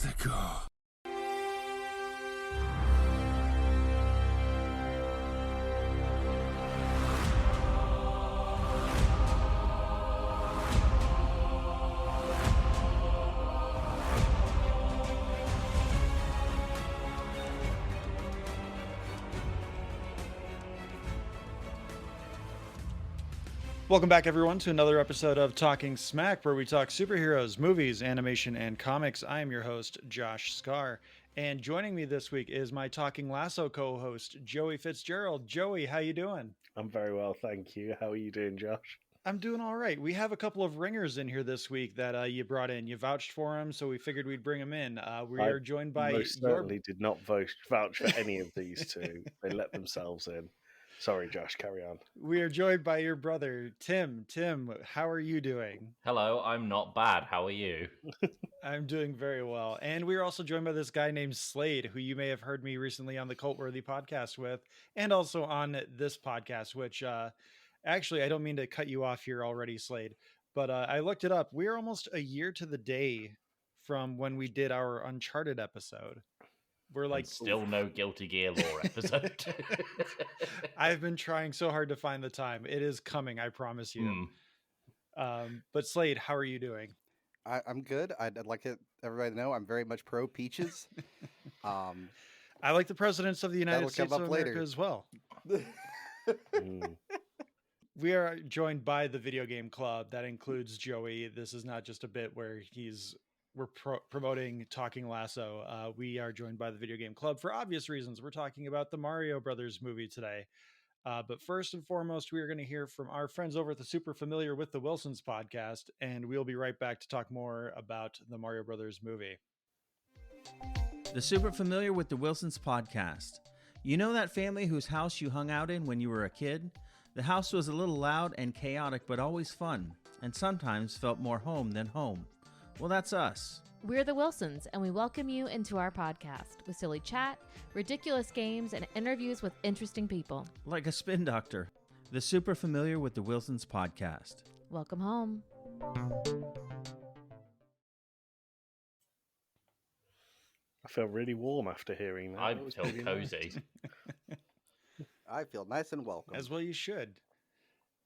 Let's go. Welcome back, everyone, to another episode of Talking Smack, where we talk superheroes, movies, animation, and comics. I am your host, Josh Scar, and joining me this week is my Talking Lasso co-host, Joey Fitzgerald. Joey, how you doing? I'm very well, thank you. How are you doing, Josh? I'm doing all right. We have a couple of ringers in here this week that you brought in. You vouched for them, so we figured we'd bring them in. We are joined by most certainly did not vouch for any of these two. They let themselves in. Sorry, Josh, carry on. We are joined by your brother, Tim. Tim, how are you doing? Hello, I'm not bad. How are you? I'm doing very well. And we are also joined by this guy named Slade, who you may have heard me recently on the Cultworthy podcast with, and also on this podcast, which actually, I don't mean to cut you off here already, Slade, but I looked it up. We're almost a year to the day from when we did our Uncharted episode. We're like, and still no Guilty Gear lore episode. I've been trying so hard to find the time. It is coming, I promise you. But Slade, how are you doing? I'm good. I'd like everybody to know I'm very much pro peaches. I like the presidents of the United States of America later as well. We are joined by the Video Game Club. That includes Joey. This is not just a bit where we're promoting Talking Lasso. We are joined by the Video Game Club for obvious reasons. We're talking about the Mario Brothers movie today. But first and foremost, we are going to hear from our friends over at the Super Familiar with the Wilsons podcast, and we'll be right back to talk more about the Mario Brothers movie. The Super Familiar with the Wilsons podcast. You know that family whose house you hung out in when you were a kid? The house was a little loud and chaotic, but always fun, and sometimes felt more home than home. Well, that's us. We're the Wilsons, and we welcome you into our podcast with silly chat, ridiculous games, and interviews with interesting people. Like a spin doctor. The Super Familiar with the Wilsons podcast. Welcome home. I feel really warm after hearing that. I feel cozy. I feel nice and welcome. As well you should.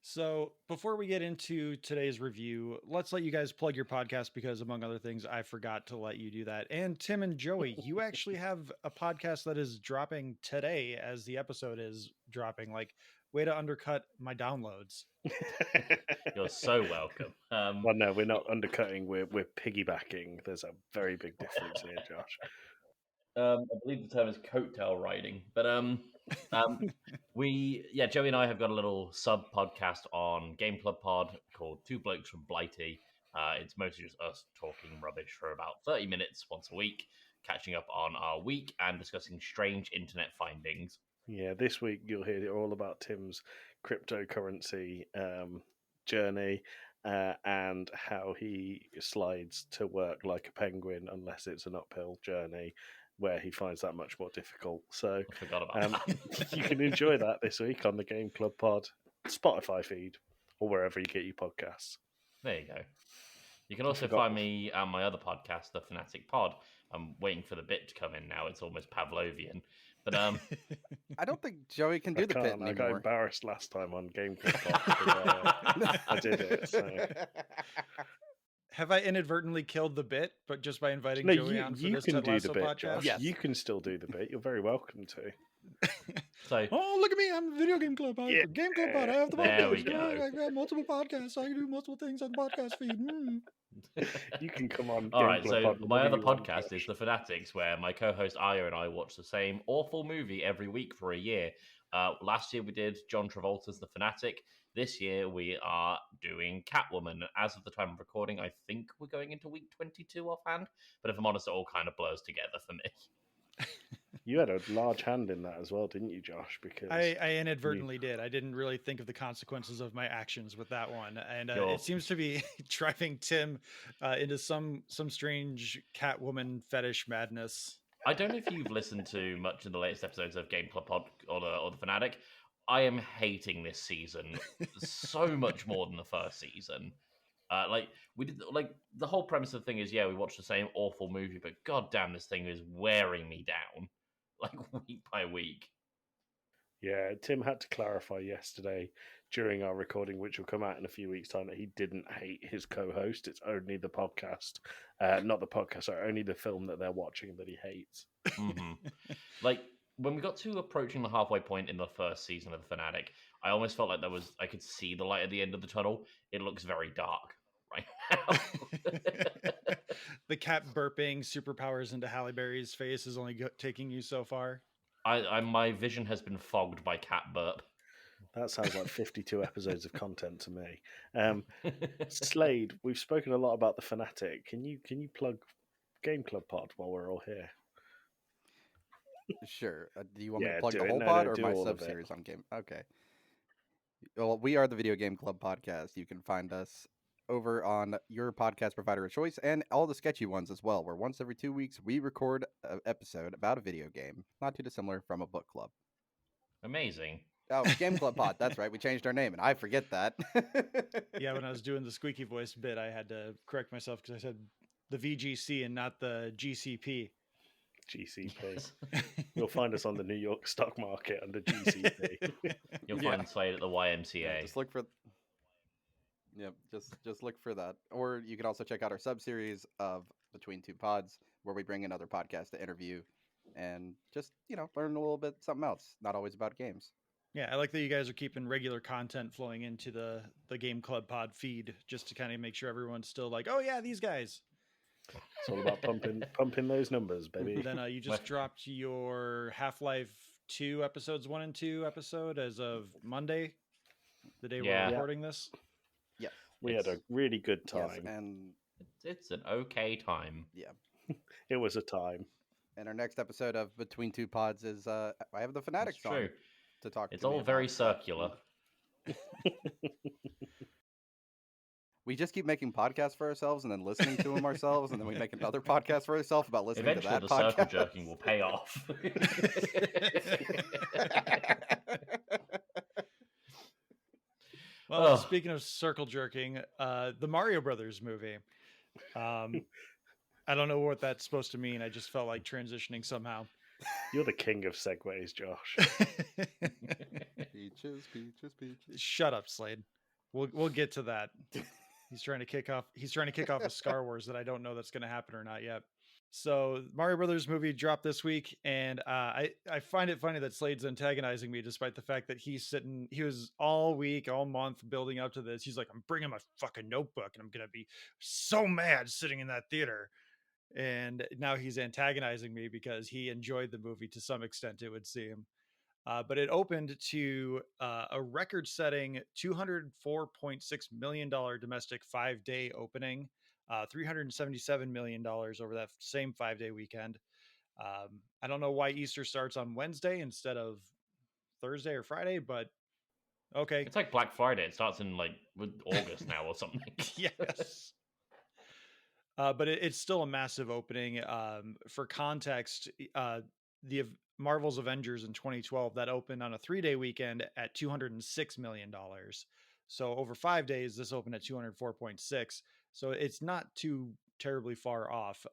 So before we get into today's review, let's let you guys plug your podcast because, among other things, I forgot to let you do that. And Tim and Joey, you actually have a podcast that is dropping today as the episode is dropping. Like, way to undercut my downloads. You're so welcome. Well, no, we're not undercutting. We're piggybacking. There's a very big difference here, Josh. I believe the term is coattail riding, but Joey and I have got a little sub podcast on Game Club Pod called Two Blokes from Blighty. It's mostly just us talking rubbish for about 30 minutes once a week, catching up on our week and discussing strange internet findings. Yeah, this week you'll hear all about Tim's cryptocurrency journey and how he slides to work like a penguin unless it's an uphill journey, where he finds that much more difficult. So I forgot about that. You can enjoy that this week on the Game Club Pod Spotify feed or wherever you get your podcasts. There you go. You can also find me on my other podcast, The Fanatic Pod. I'm waiting for the bit to come in now. It's almost Pavlovian. But I don't think Joey can do the bit anymore. I got embarrassed last time on Game Club Pod. I did it. So. Have I inadvertently killed the bit, but just by inviting Joey on for this Ted Lasso podcast? Yes. You can still do the bit. You're very welcome to. So, oh, look at me. I'm the Video Game Club. I'm the Game Club Pod. I have the podcast. There we go. I have multiple podcasts. I can do multiple things on the podcast feed. You can come on. All right, so my other podcast is The Fanatics, where my co-host Aya and I watch the same awful movie every week for a year. Last year we did John Travolta's The Fanatic. This year we are doing Catwoman. As of the time of recording, I think we're going into week 22 offhand. But if I'm honest, it all kind of blurs together for me. You had a large hand in that as well, didn't you, Josh? Because I inadvertently did. I didn't really think of the consequences of my actions with that one, and it seems to be driving Tim into some strange Catwoman fetish madness. I don't know if you've listened to much of the latest episodes of Game Club Pod or the Fanatic. I am hating this season so much more than the first season. Like we did, like the whole premise of the thing is, yeah, we watched the same awful movie, but god damn, this thing is wearing me down, like week by week. Yeah, Tim had to clarify yesterday during our recording, which will come out in a few weeks' time, that he didn't hate his co-host. It's only the podcast, not the podcast, sorry, only the film that they're watching that he hates. Hmm Like when we got to approaching the halfway point in the first season of The Fanatic, I almost felt like I could see the light at the end of the tunnel. It looks very dark right now. The cat burping superpowers into Halle Berry's face is only taking you so far. My vision has been fogged by cat burp. That sounds like 52 episodes of content to me. Slade, we've spoken a lot about The Fanatic. Can you plug Game Club Pod while we're all here? Sure. Do you want me Yeah, to plug do the it. whole No, pod no, or do my all of sub it. series on game? Okay. Well, we are the Video Game Club podcast. You can find us over on your podcast provider of choice and all the sketchy ones as well, where once every 2 weeks we record an episode about a video game, not too dissimilar from a book club. Amazing. Oh, Game Club Pod. That's right. We changed our name, and I forget that. Yeah, when I was doing the squeaky voice bit, I had to correct myself because I said the VGC and not the GCP. GCP. Yes. You'll find us on the New York stock market under GCP. You'll Yeah. find Slade at the YMCA. Yeah, just look for. Yep, just look for that. Or you can also check out our sub series of Between Two Pods, where we bring in other podcasts to interview and just learn a little bit something else. Not always about games. Yeah, I like that you guys are keeping regular content flowing into the Game Club Pod feed just to kind of make sure everyone's still like, oh yeah, these guys. It's all about pumping those numbers, baby. Then you just dropped your Half-Life 2 episodes 1 and 2 episode as of Monday, the day Yeah. we're recording this. Yes. We had a really good time. Yes, and It's an okay time. yeah. It was a time. And our next episode of Between Two Pods is I have the Fanatics It's on true. to talk. It's to me all very about. circular. We just keep making podcasts for ourselves and then listening to them ourselves, and then we make another podcast for ourselves about listening Eventually, to the that circle podcast. jerking will pay off. Well, Oh. speaking of circle jerking, the Mario Brothers movie. I don't know what that's supposed to mean. I just felt like transitioning somehow. You're the king of segues, Josh. Peaches, peaches, peaches. Shut up, Slade. We'll get to that. He's trying to kick off a Star Wars that I don't know that's going to happen or not yet. So Mario Brothers movie dropped this week, and I find it funny that Slade's antagonizing me despite the fact that he was all week, all month building up to this. He's like, I'm bringing my fucking notebook and I'm going to be so mad sitting in that theater. And now he's antagonizing me because he enjoyed the movie to some extent, it would seem. But it opened to a record-setting $204.6 million domestic 5-day opening, $377 million over that same 5-day weekend. I don't know why Easter starts on Wednesday instead of Thursday or Friday, but okay. It's like Black Friday. It starts in with August now or something. Yes. But it's still a massive opening. For context, the Marvel's Avengers in 2012 that opened on a 3-day weekend at $206 million. So over 5 days, this opened at 204.6. So it's not too terribly far off.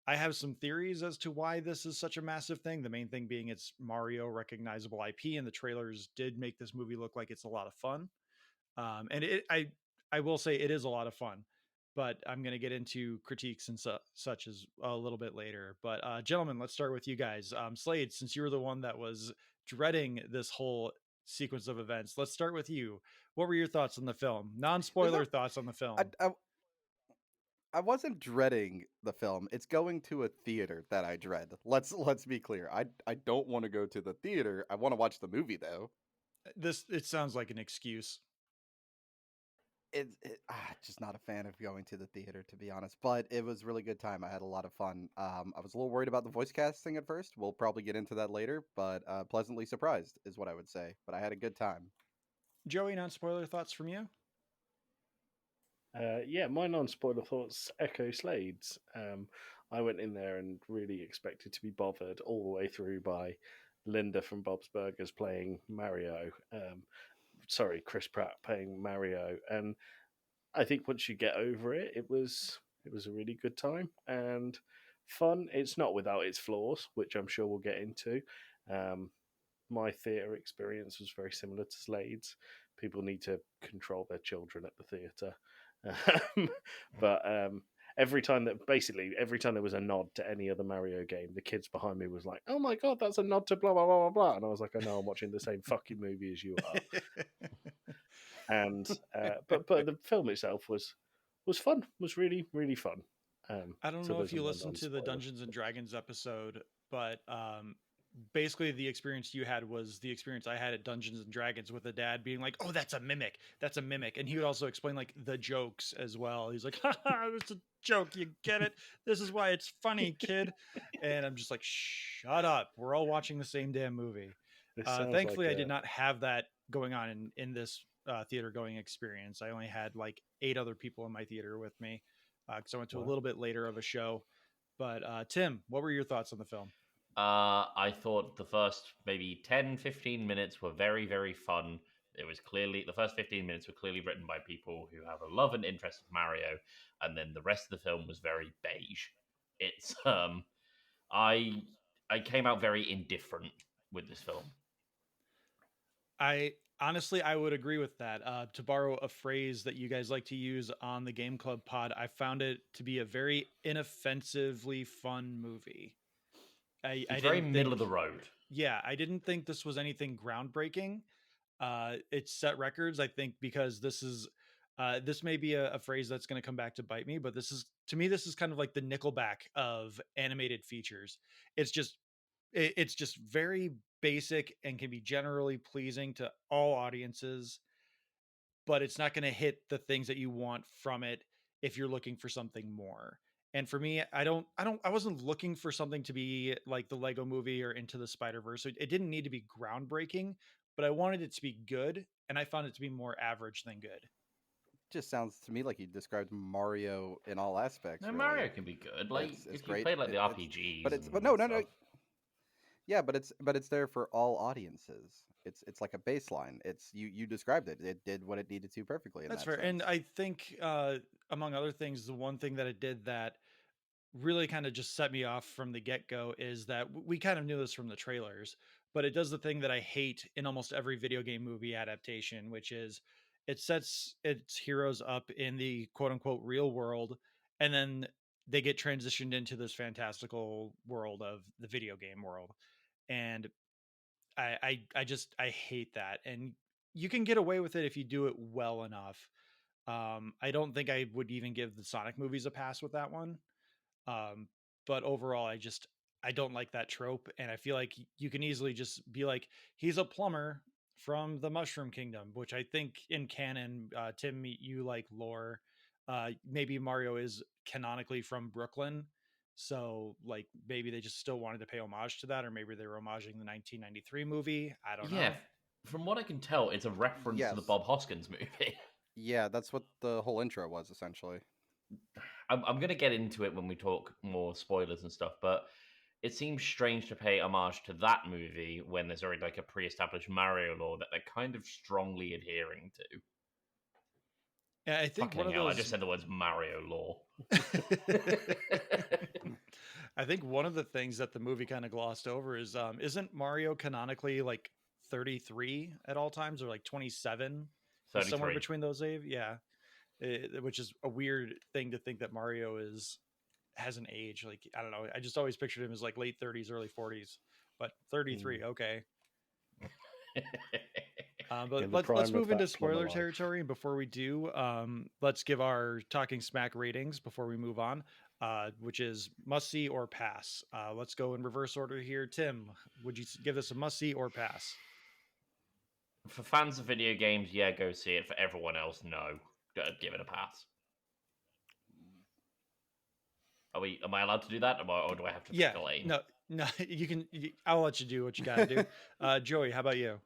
I have some theories as to why this is such a massive thing. The main thing being it's Mario recognizable IP, and the trailers did make this movie look like it's a lot of fun. And I will say it is a lot of fun, but I'm going to get into critiques and such as a little bit later. But gentlemen, let's start with you guys. Slade, since you were the one that was dreading this whole sequence of events, let's start with you. What were your thoughts on the film? Non-spoiler thoughts on the film. I wasn't dreading the film. It's going to a theater that I dread. Let's be clear. I don't want to go to the theater. I want to watch the movie though. It sounds like an excuse. Just not a fan of going to the theater, to be honest. But it was a really good time. I had a lot of fun. I was a little worried about the voice casting at first. We'll probably get into that later, but pleasantly surprised is what I would say. But I had a good time. Joey, non-spoiler thoughts from you? Yeah, my non-spoiler thoughts echo Slade's. I went in there and really expected to be bothered all the way through by Linda from Bob's Burgers playing Mario. Sorry, Chris Pratt playing Mario. And I think once you get over it, it was a really good time and fun. It's not without its flaws, which I'm sure we'll get into. Um, my theatre experience was very similar to Slade's. People need to control their children at the theatre. Um, but every time there was a nod to any other Mario game, the kids behind me was like, "Oh my god, that's a nod to blah blah blah blah blah," and I was like, "I know, I'm watching the same fucking movie as you are." And but the film itself was fun, was really really fun. I don't So know if those are you my listened to the non-spoilers. Dungeons and Dragons episode, but basically the experience you had was the experience I had at Dungeons and Dragons with a dad being like, "Oh, that's a mimic. That's a mimic." And he would also explain like the jokes as well. He's like, "Ha ha, it's a joke. You get it? This is why it's funny, kid." And I'm just like, "Shut up. We're all watching the same damn movie." This sounds like Thankfully, I did not have that going on in this theater going experience. I only had like 8 other people in my theater with me because I went to a Wow. little bit later of a show. But Tim, what were your thoughts on the film? I thought the first maybe 10, 15 minutes were very, very fun. It was clearly, the first 15 minutes were clearly written by people who have a love and interest of Mario, and then the rest of the film was very beige. It's I I came out very indifferent with this film. I honestly, I would agree with that. To borrow a phrase that you guys like to use on the Game Club pod, I found it to be a very inoffensively fun movie. I It's very didn't middle think, of the road. yeah, I didn't think this was anything groundbreaking. It set records, I think, because this may be a phrase that's going to come back to bite me, but this is, to me, this is kind of like the Nickelback of animated features. It's just it's just very basic and can be generally pleasing to all audiences, but it's not going to hit the things that you want from it if you're looking for something more. And for me, I wasn't looking for something to be like the Lego movie or Into the Spider-Verse. It didn't need to be groundbreaking, but I wanted it to be good, and I found it to be more average than good. Just sounds to me like you described Mario in all aspects. Now Really, Mario can be good. Like it's if you great. play like the It's RPGs but and no. stuff. Yeah, but it's there for all audiences. It's like a baseline. It's you described it. It did what it needed to perfectly in That's that fair. And sense. I think among other things, the one thing that it did that really kind of just set me off from the get-go is that we kind of knew this from the trailers, but it does the thing that I hate in almost every video game movie adaptation, which is it sets its heroes up in the quote unquote real world, and then they get transitioned into this fantastical world of the video game world. And I hate that. And you can get away with it if you do it well enough. I don't think I would even give the Sonic movies a pass with that one. um, but overall, I don't like that trope, and I feel like you can easily just be like, he's a plumber from the Mushroom Kingdom, which I think in canon, Tim, you like lore. Maybe Mario is canonically from Brooklyn, so like maybe they just still wanted to pay homage to that, or maybe they were homaging the 1993 movie. I don't Yeah, know. from what I can tell, it's a reference to the Yes. Bob Hoskins movie. Yeah, that's what the whole intro was essentially. I'm going to get into it when we talk more spoilers and stuff, but it seems strange to pay homage to that movie when there's already like a pre-established Mario lore that they're kind of strongly adhering to. Yeah, I think one Fucking of hell, I those. just said the words Mario lore. I think one of the things that the movie kind of glossed over is isn't Mario canonically like 33 at all times, or like 27? He's somewhere 33. between those age. Yeah. Which is a weird thing to think that Mario has an age. Like, I don't know. I just always pictured him as like late 30s, early 40s, but 33. Okay. But In the let's prime of move into that plumber spoiler life. territory. And before we do, let's give our Talking Smack ratings before we move on, which is must see or pass. Let's go in reverse order here. Tim, would you give this a must see or pass? For fans of video games, yeah, go see it. For everyone else, no. Give it a pass. Am I allowed to do that, or do I have to Yeah, pick a lane? no, you can. I'll let you do what you got to do. Joey, how about you?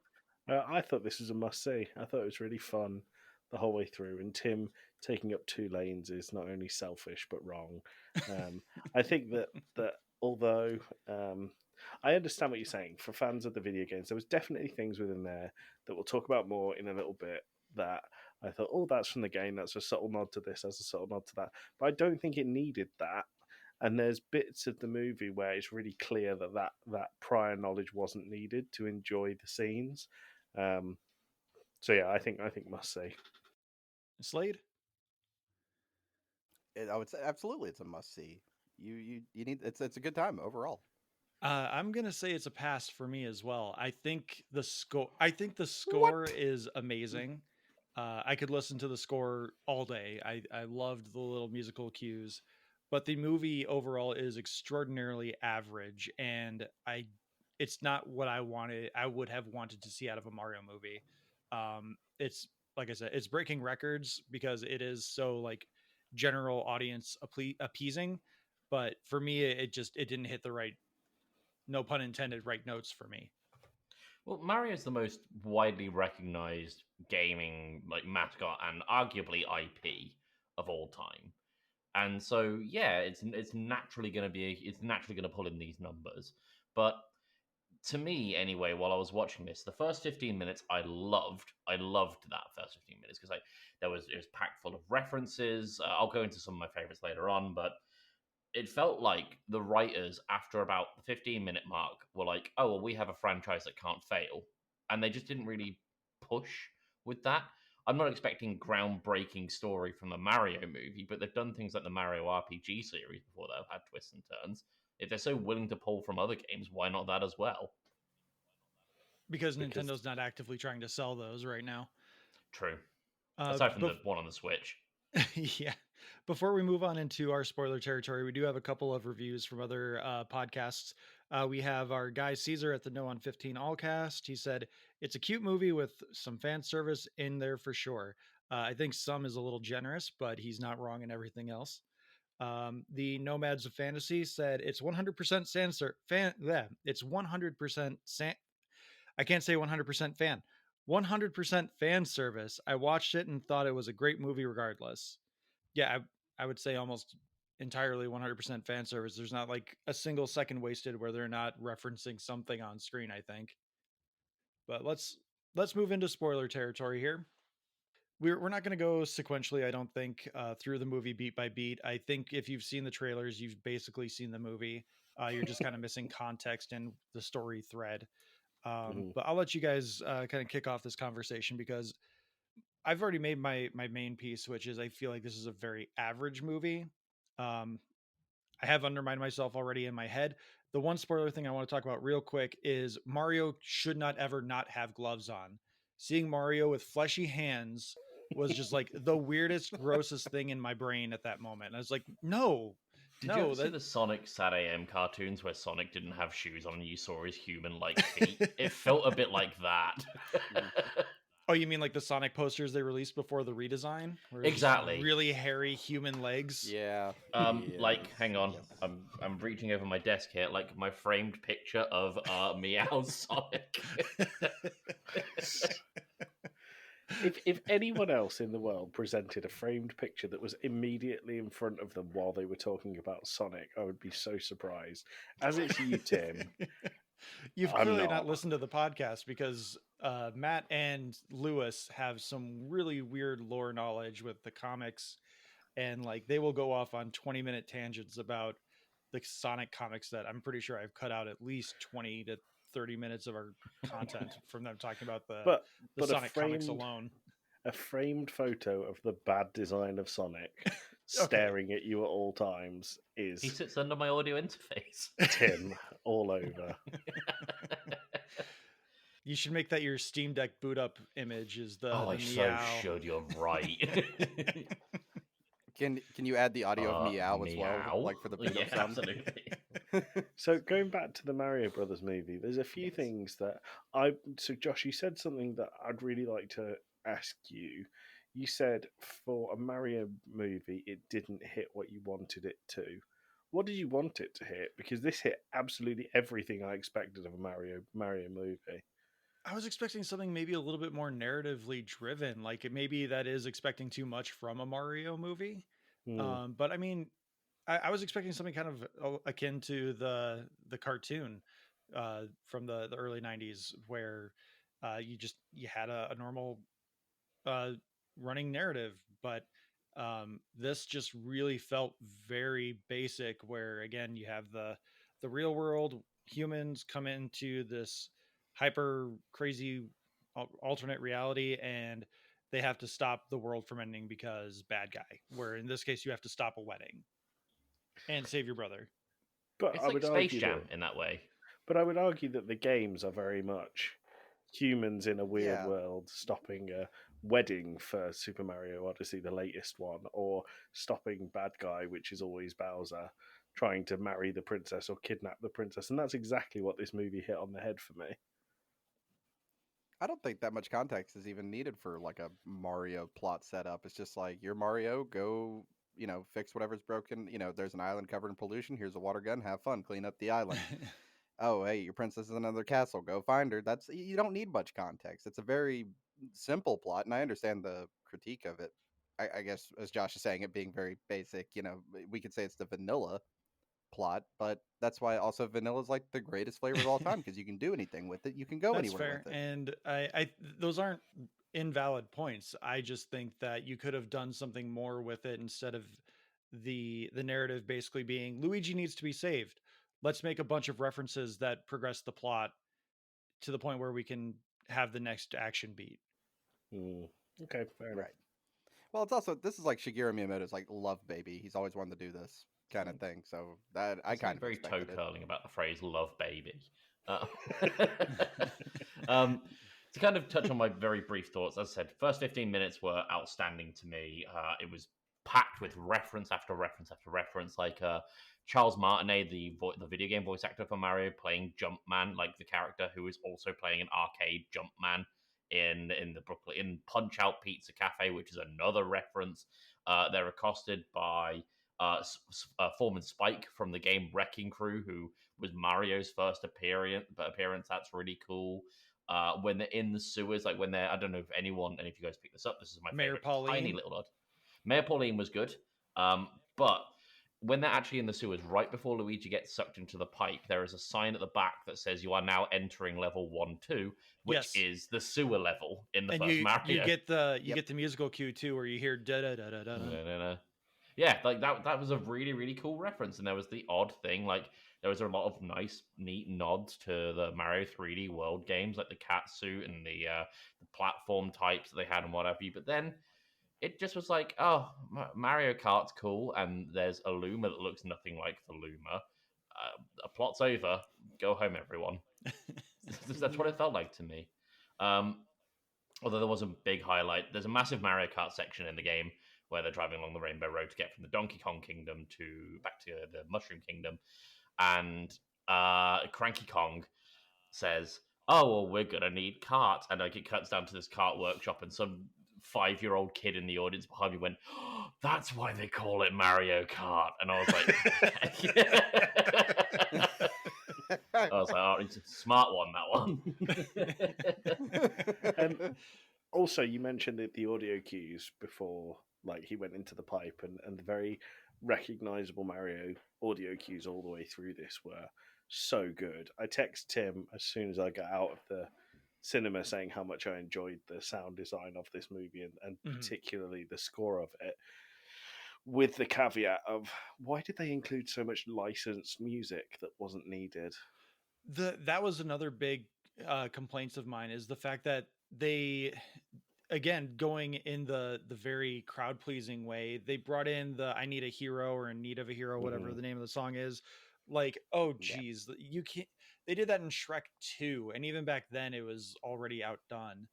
I thought this was a must see. I thought it was really fun the whole way through. And Tim taking up 2 lanes is not only selfish but wrong. I think that although I understand what you're saying, for fans of the video games, there was definitely things within there that we'll talk about more in a little bit that I thought, oh, that's from the game. That's a subtle nod to this. That's a subtle nod to that. But I don't think it needed that. And there's bits of the movie where it's really clear that prior knowledge wasn't needed to enjoy the scenes. So yeah, I think must see. Slade? I would say absolutely, it's a must see. You need it's a good time overall. I'm gonna say it's a pass for me as well. I think the score is amazing. I could listen to the score all day. I loved the little musical cues, but the movie overall is extraordinarily average, and it's not what I would have wanted to see out of a Mario movie. It's like I said, it's breaking records because it is so like general audience appeasing, but for me, it didn't hit the right, no pun intended, right notes for me. Well, Mario's the most widely recognized gaming like mascot and arguably IP of all time. And so yeah, it's naturally going to pull in these numbers. But to me anyway, while I was watching this, the first 15 minutes I loved. I loved that first 15 minutes because it was packed full of references. I'll go into some of my favorites later on, but it felt like the writers, after about the 15-minute mark, were like, oh, well, we have a franchise that can't fail. And they just didn't really push with that. I'm not expecting groundbreaking story from the Mario movie, but they've done things like the Mario RPG series before that have had twists and turns. If they're so willing to pull from other games, why not that as well? Because Nintendo's not actively trying to sell those right now. True. Aside from the one on the Switch. Yeah. Before we move on into our spoiler territory, we do have a couple of reviews from other podcasts. We have our guy Caesar at the No on 15 Allcast. He said, it's a cute movie with some fan service in there for sure. I think some is a little generous, but he's not wrong in everything else. The Nomads of Fantasy said, it's 100% it's 100% I can't say 100% fan. 100% fan service. I watched it and thought it was a great movie regardless. Yeah, I would say almost entirely 100% fan service. There's not like a single second wasted where they're not referencing something on screen, I think. But let's move into spoiler territory here. We're not going to go sequentially, I don't think, through the movie beat by beat. I think if you've seen the trailers, you've basically seen the movie. You're just kind of missing context and the story thread. But I'll let you guys kind of kick off this conversation because I've already made my main piece, which is I feel like this is a very average movie. I have undermined myself already in my head. The one spoiler thing I want to talk about real quick is Mario should not ever not have gloves on. Seeing Mario with fleshy hands was just like the weirdest, grossest thing in my brain at that moment. And I was like, no. Did you ever see the Sonic Sat AM cartoons where Sonic didn't have shoes on and you saw his human-like feet? It felt a bit like that. Oh, you mean like the Sonic posters they released before the redesign? Exactly. Really hairy human legs. Yeah. Like, hang on, I'm reaching over my desk here, like my framed picture of Meow's Sonic. If anyone else in the world presented a framed picture that was immediately in front of them while they were talking about Sonic, I would be so surprised. As it's you, Tim. You've clearly not listened to the podcast because Matt and Lewis have some really weird lore knowledge with the comics, and like they will go off on 20-minute tangents about the Sonic comics that I'm pretty sure I've cut out at least 20 to 30 minutes of our content from them talking about the Sonic comics alone. A framed photo of the bad design of Sonic staring at you at all times is... He sits under my audio interface. Tim, all over. You should make that your Steam Deck boot up image is the I so should, you're right. Can you add the audio of meow as well, like for the boot up sound? Absolutely. So going back to the Mario Brothers movie, there's a few things that so Josh, you said something that I'd really like to ask you. You said for a Mario movie, it didn't hit what you wanted it to. What did you want it to hit? Because this hit absolutely everything I expected of a Mario movie. I was expecting something maybe a little bit more narratively driven. Like maybe that is expecting too much from a Mario movie. But I mean, I was expecting something kind of akin to the cartoon from the early 90s where you had a normal running narrative, but this just really felt very basic, where again you have the real world humans come into this hyper crazy alternate reality, and they have to stop the world from ending because bad guy, where in this case you have to stop a wedding and save your brother. But It's I like would Space argue Jam that. in that way. But I would argue that the games are very much humans in a weird Yeah. world stopping a wedding for Super Mario Odyssey, the latest one, or stopping bad guy, which is always Bowser, trying to marry the princess or kidnap the princess. And that's exactly what this movie hit on the head for me. I don't think that much context is even needed for like a Mario plot setup. It's just like, you're Mario, go, fix whatever's broken. There's an island covered in pollution. Here's a water gun. Have fun. Clean up the island. Oh, hey, your princess is in another castle. Go find her. You don't need much context. It's a very simple plot, and I understand the critique of it. I guess, as Josh is saying, it being very basic. We could say it's the vanilla plot, but that's why also vanilla is like the greatest flavor of all time, because you can do anything with it. You can go That's anywhere fair. with it. And those aren't invalid points. I just think that you could have done something more with it, instead of the narrative basically being Luigi needs to be saved. Let's make a bunch of references that progress the plot to the point where we can have the next action beat. Okay, fair enough. Right. Well, it's also, this is like Shigeru Miyamoto's like love baby. He's always wanted to do this kind of thing. So that I There's kind something of very toe expected it. curling about the phrase "love baby." Uh, to kind of touch on my very brief thoughts, as I said, first 15 minutes were outstanding to me. It was packed with reference after reference after reference, like Charles Martinet, the video game voice actor for Mario, playing Jumpman, like the character who is also playing an arcade Jumpman in the Brooklyn in Punch Out Pizza Cafe, which is another reference. They're accosted by Foreman Spike from the game Wrecking Crew, who was Mario's first appearance. That's really cool. When they're in the sewers, like when they're, I don't know if anyone, and if you guys pick this up, this is my Mayor favorite Pauline. tiny little nod. Mayor Pauline was good, but when they're actually in the sewers, right before Luigi gets sucked into the pipe, there is a sign at the back that says you are now entering level 1-2, which Yes. is the sewer level in the And first Mario. you get the Yep. get the musical cue too, where you hear da da da da da. No. Yeah, like that was a really, really cool reference. And there was the odd thing, like there was a lot of nice, neat nods to the Mario 3D World games, like the cat suit and the platform types that they had and what have you. But then it just was like, oh, Mario Kart's cool, and there's a Luma that looks nothing like the Luma. A plot's over. Go home, everyone. That's what it felt like to me. Although there was a big highlight, there's a massive Mario Kart section in the game where they're driving along the Rainbow Road to get from the Donkey Kong Kingdom back to the Mushroom Kingdom, and Cranky Kong says, "Oh well, we're gonna need carts," and like it cuts down to this kart workshop, and some 5-year-old kid in the audience behind me went, oh, "That's why they call it Mario Kart," and I was like, okay. I was like, "Oh, it's a smart one, that one." And also, you mentioned the audio cues before, like he went into the pipe, and the very recognizable Mario audio cues all the way through this were so good. I text Tim as soon as I got out of the cinema saying how much I enjoyed the sound design of this movie, and particularly the score of it, with the caveat of why did they include so much licensed music that wasn't needed? That was another big complaints of mine, is the fact that they, again, going in the very crowd pleasing way, they brought in the "I need a hero" or "In need of a hero," whatever the name of the song is. Like, oh geez, you can't. They did that in Shrek 2, and even back then it was already outdone.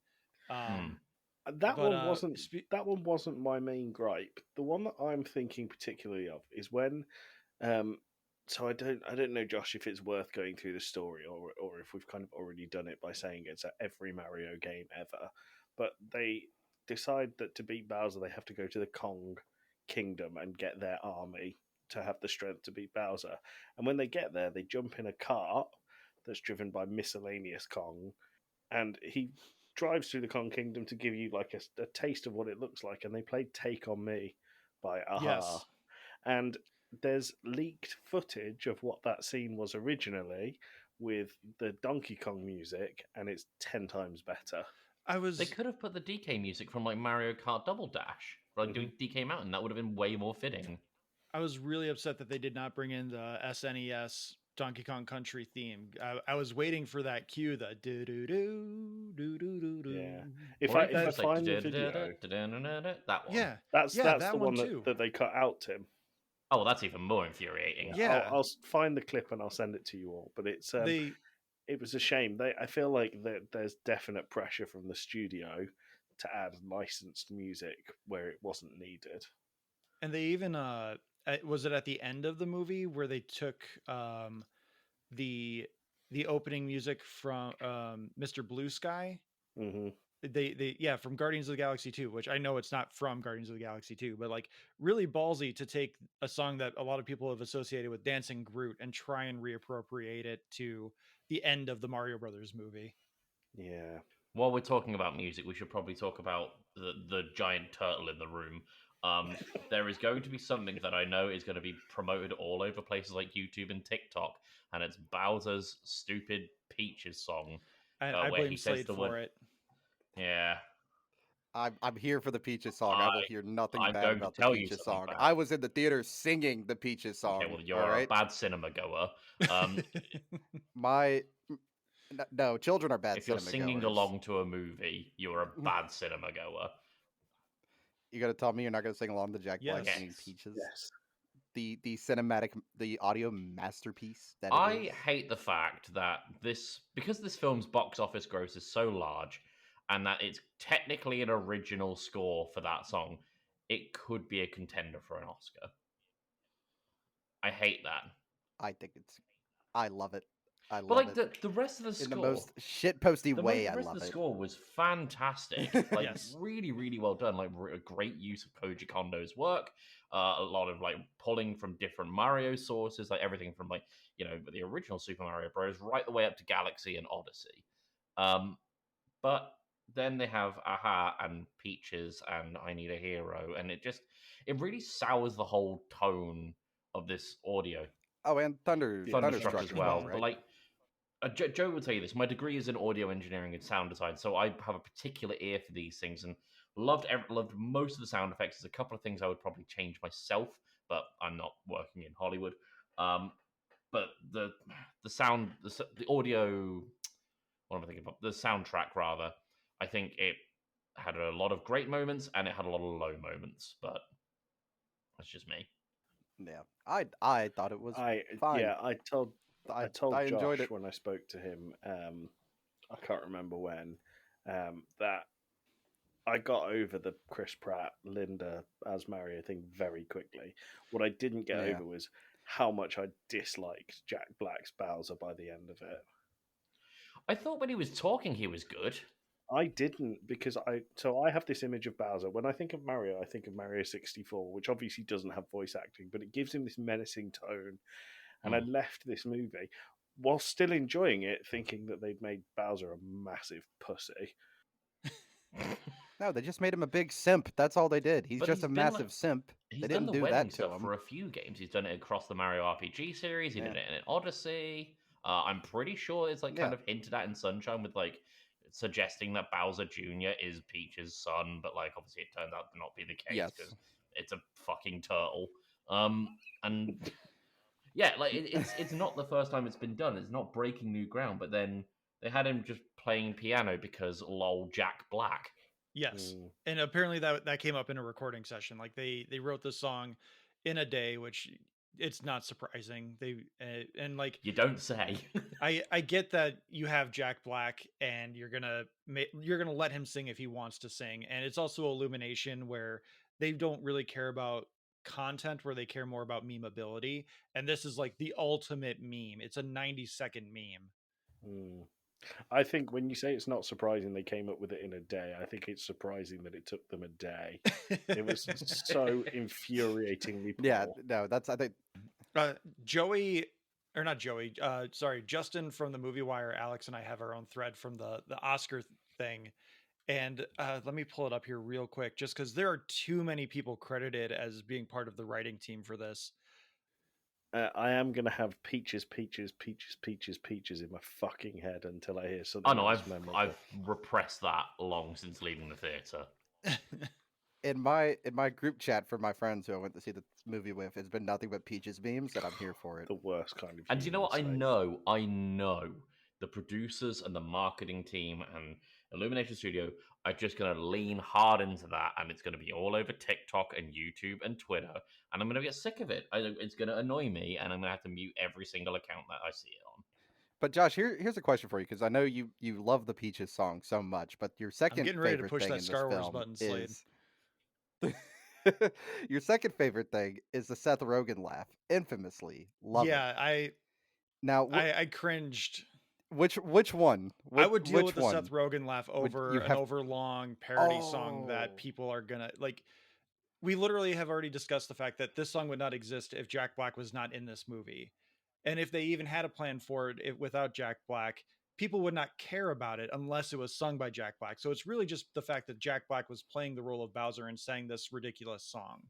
That one wasn't my main gripe. The one that I'm thinking particularly of is when so I don't know, Josh, if it's worth going through the story, or if we've kind of already done it by saying it's at every Mario game ever. But they decide that to beat Bowser they have to go to the Kong Kingdom and get their army to have the strength to beat Bowser. And when they get there, they jump in a cart that's driven by miscellaneous Kong, and he drives through the Kong Kingdom to give you like a taste of what it looks like. And they played "Take on Me" by Aha. Yes. And there's leaked footage of what that scene was originally with the Donkey Kong music, and it's 10 times better. They could have put the DK music from like Mario Kart Double Dash, like doing DK Mountain. That would have been way more fitting. I was really upset that they did not bring in the SNES Donkey Kong Country theme. I was waiting for that cue, the do do do do do do do. Yeah. If Or I even if I just like find the video, that one. Yeah, that's that the one one too. that they cut out, Tim. Oh, well, that's even more infuriating. Yeah. I'll find the clip and I'll send it to you all. But it's it was a shame. I feel like there's definite pressure from the studio to add licensed music where it wasn't needed. And they even was it at the end of the movie where they took the opening music from Mr. Blue Sky? Mm-hmm. They from Guardians of the Galaxy 2, which I know it's not from Guardians of the Galaxy 2, but like really ballsy to take a song that a lot of people have associated with Dancing Groot and try and reappropriate it to the end of the Mario Brothers movie. Yeah. While we're talking about music, we should probably talk about the giant turtle in the room. There is going to be something that I know is going to be promoted all over places like YouTube and TikTok, and it's Bowser's stupid Peaches song. I where blame he says Slade the for word. it. Yeah. I'm here for the Peaches song. I will hear nothing I'm bad going to about the tell you Peaches something song. bad. I was in the theater singing the Peaches song. Okay, well, you're all right? a bad cinema goer. No, children are bad. If you're cinema singing goers. along to a movie, you're a bad cinema goer. You got to tell me you're not going to sing along to Jack Black Yes. singing Peaches. Yes. The cinematic, the audio masterpiece that it I is. hate the fact that because this film's box office gross is so large, and that it's technically an original score for that song, it could be a contender for an Oscar. I hate that. I love it. I love But like it. the rest of the score, in the most shitposty way, the I rest love of the it. score was fantastic. Like Yes. really, really well done. Like a great use of Koji Kondo's work. A lot of like pulling from different Mario sources, like everything from like the original Super Mario Bros. Right the way up to Galaxy and Odyssey. But then they have Aha and Peaches and I Need a Hero, and it really sours the whole tone of this audio. Oh, and Thunderstruck as well. right? But like Joe will tell you this. My degree is in audio engineering and sound design, so I have a particular ear for these things, and loved most of the sound effects. There's a couple of things I would probably change myself, but I'm not working in Hollywood. But the sound, the audio, what am I thinking about? The soundtrack, rather. I think it had a lot of great moments and it had a lot of low moments, but that's just me. Yeah, I thought it was fine. Yeah, I told I enjoyed Josh it when I spoke to him. I can't remember when. That I got over the Chris Pratt, Linda as Mario thing very quickly. What I didn't get over was how much I disliked Jack Black's Bowser by the end of it. I thought when he was talking, he was good. I didn't, because I have this image of Bowser. When I think of Mario, I think of Mario 64, which obviously doesn't have voice acting, but it gives him this menacing tone. And I left this movie while still enjoying it, thinking that they'd made Bowser a massive pussy. No, they just made him a big simp. That's all they did. He's just a massive simp. He's they done didn't the do wedding that to stuff him for a few games. He's done it across the Mario RPG series. He did it in Odyssey. I'm pretty sure it's kind of hinted at in Sunshine with suggesting that Bowser Jr. is Peach's son, but obviously it turned out to not be the case because it's a fucking turtle. And yeah, it's not the first time it's been done. It's not breaking new ground. But then they had him just playing piano because lol Jack Black. Yes, and apparently that came up in a recording session. Like they wrote the song in a day, which it's not surprising. They and you don't say. I get that you have Jack Black and you're gonna let him sing if he wants to sing, and it's also Illumination where they don't really care about content, where they care more about memeability, and this is like the ultimate meme. It's a 90-second meme. I think when you say it's not surprising they came up with it in a day, I think it's surprising that it took them a day. It was so infuriatingly poor. Yeah, no, that's I think Justin from the Movie Wire, Alex and I have our own thread from the Oscar thing. And let me pull it up here real quick, just because there are too many people credited as being part of the writing team for this. I am gonna have peaches, peaches, peaches, peaches, peaches in my fucking head until I hear Oh something no, else memorable. I've repressed that long since leaving the theatre. In my group chat for my friends who I went to see the movie with, it's been nothing but peaches memes, and I'm here for it. The worst kind of. And you know what? human I know the producers and the marketing team and Illumination Studio are just going to lean hard into that, and it's going to be all over TikTok and YouTube and Twitter, and I'm going to get sick of it. It's going to annoy me, and I'm going to have to mute every single account that I see it on. But Josh, here's a question for you, because I know you love the Peaches song so much, but your I'm second getting ready to favorite push thing that in this Star Wars film button, Slade. is your second favorite thing is the Seth Rogen laugh. Infamously, love Yeah, it. Now, I cringed. which one? I would deal which with the one? Seth Rogen laugh Would over you an have? overlong parody song Oh, that people are gonna like. We literally have already discussed the fact that this song would not exist if Jack Black was not in this movie. And if they even had a plan for it without Jack Black, people would not care about it unless it was sung by Jack Black. So it's really just the fact that Jack Black was playing the role of Bowser and sang this ridiculous song.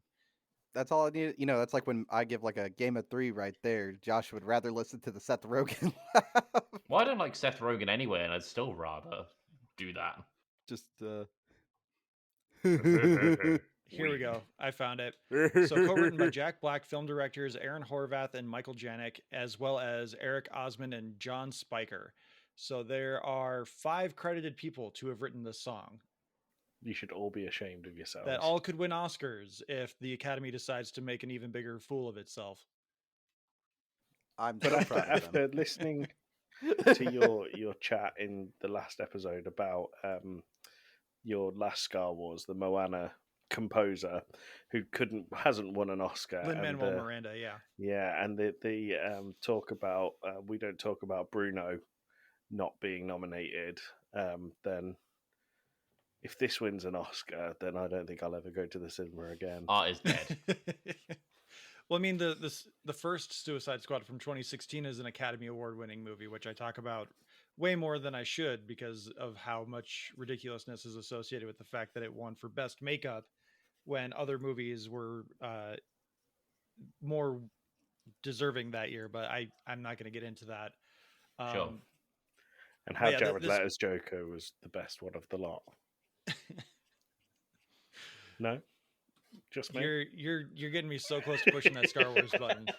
that's all I need. You know, that's like when I give like a game of 3 right there. Josh would rather listen to the Seth Rogen laugh. Well, I don't like Seth Rogen anyway, and I'd still rather do that. Just Here we go. I found it. So co-written by Jack Black, film directors Aaron Horvath and Michael Janik, as well as Eric Osmond and John Spiker. So there are 5 credited people to have written this song You should all be ashamed of yourselves. that all could win Oscars if the Academy decides to make an even bigger fool of itself. I'm But so proud of them. after listening to your chat in the last episode about your last Star Wars, the Moana composer who hasn't won an Oscar, Lin-Manuel Miranda, yeah. Yeah, and the talk about we don't talk about Bruno not being nominated. Then if this wins an Oscar, then I don't think I'll ever go to the cinema again. Art is dead. Well, I mean, the first Suicide Squad from 2016 is an Academy Award-winning movie, which I talk about way more than I should because of how much ridiculousness is associated with the fact that it won for Best Makeup when other movies were more deserving that year. But I'm not going to get into that. Sure. And how yeah, Jared Leto's Joker was the best one of the lot. No, just me. You're getting me so close to pushing that Star Wars button.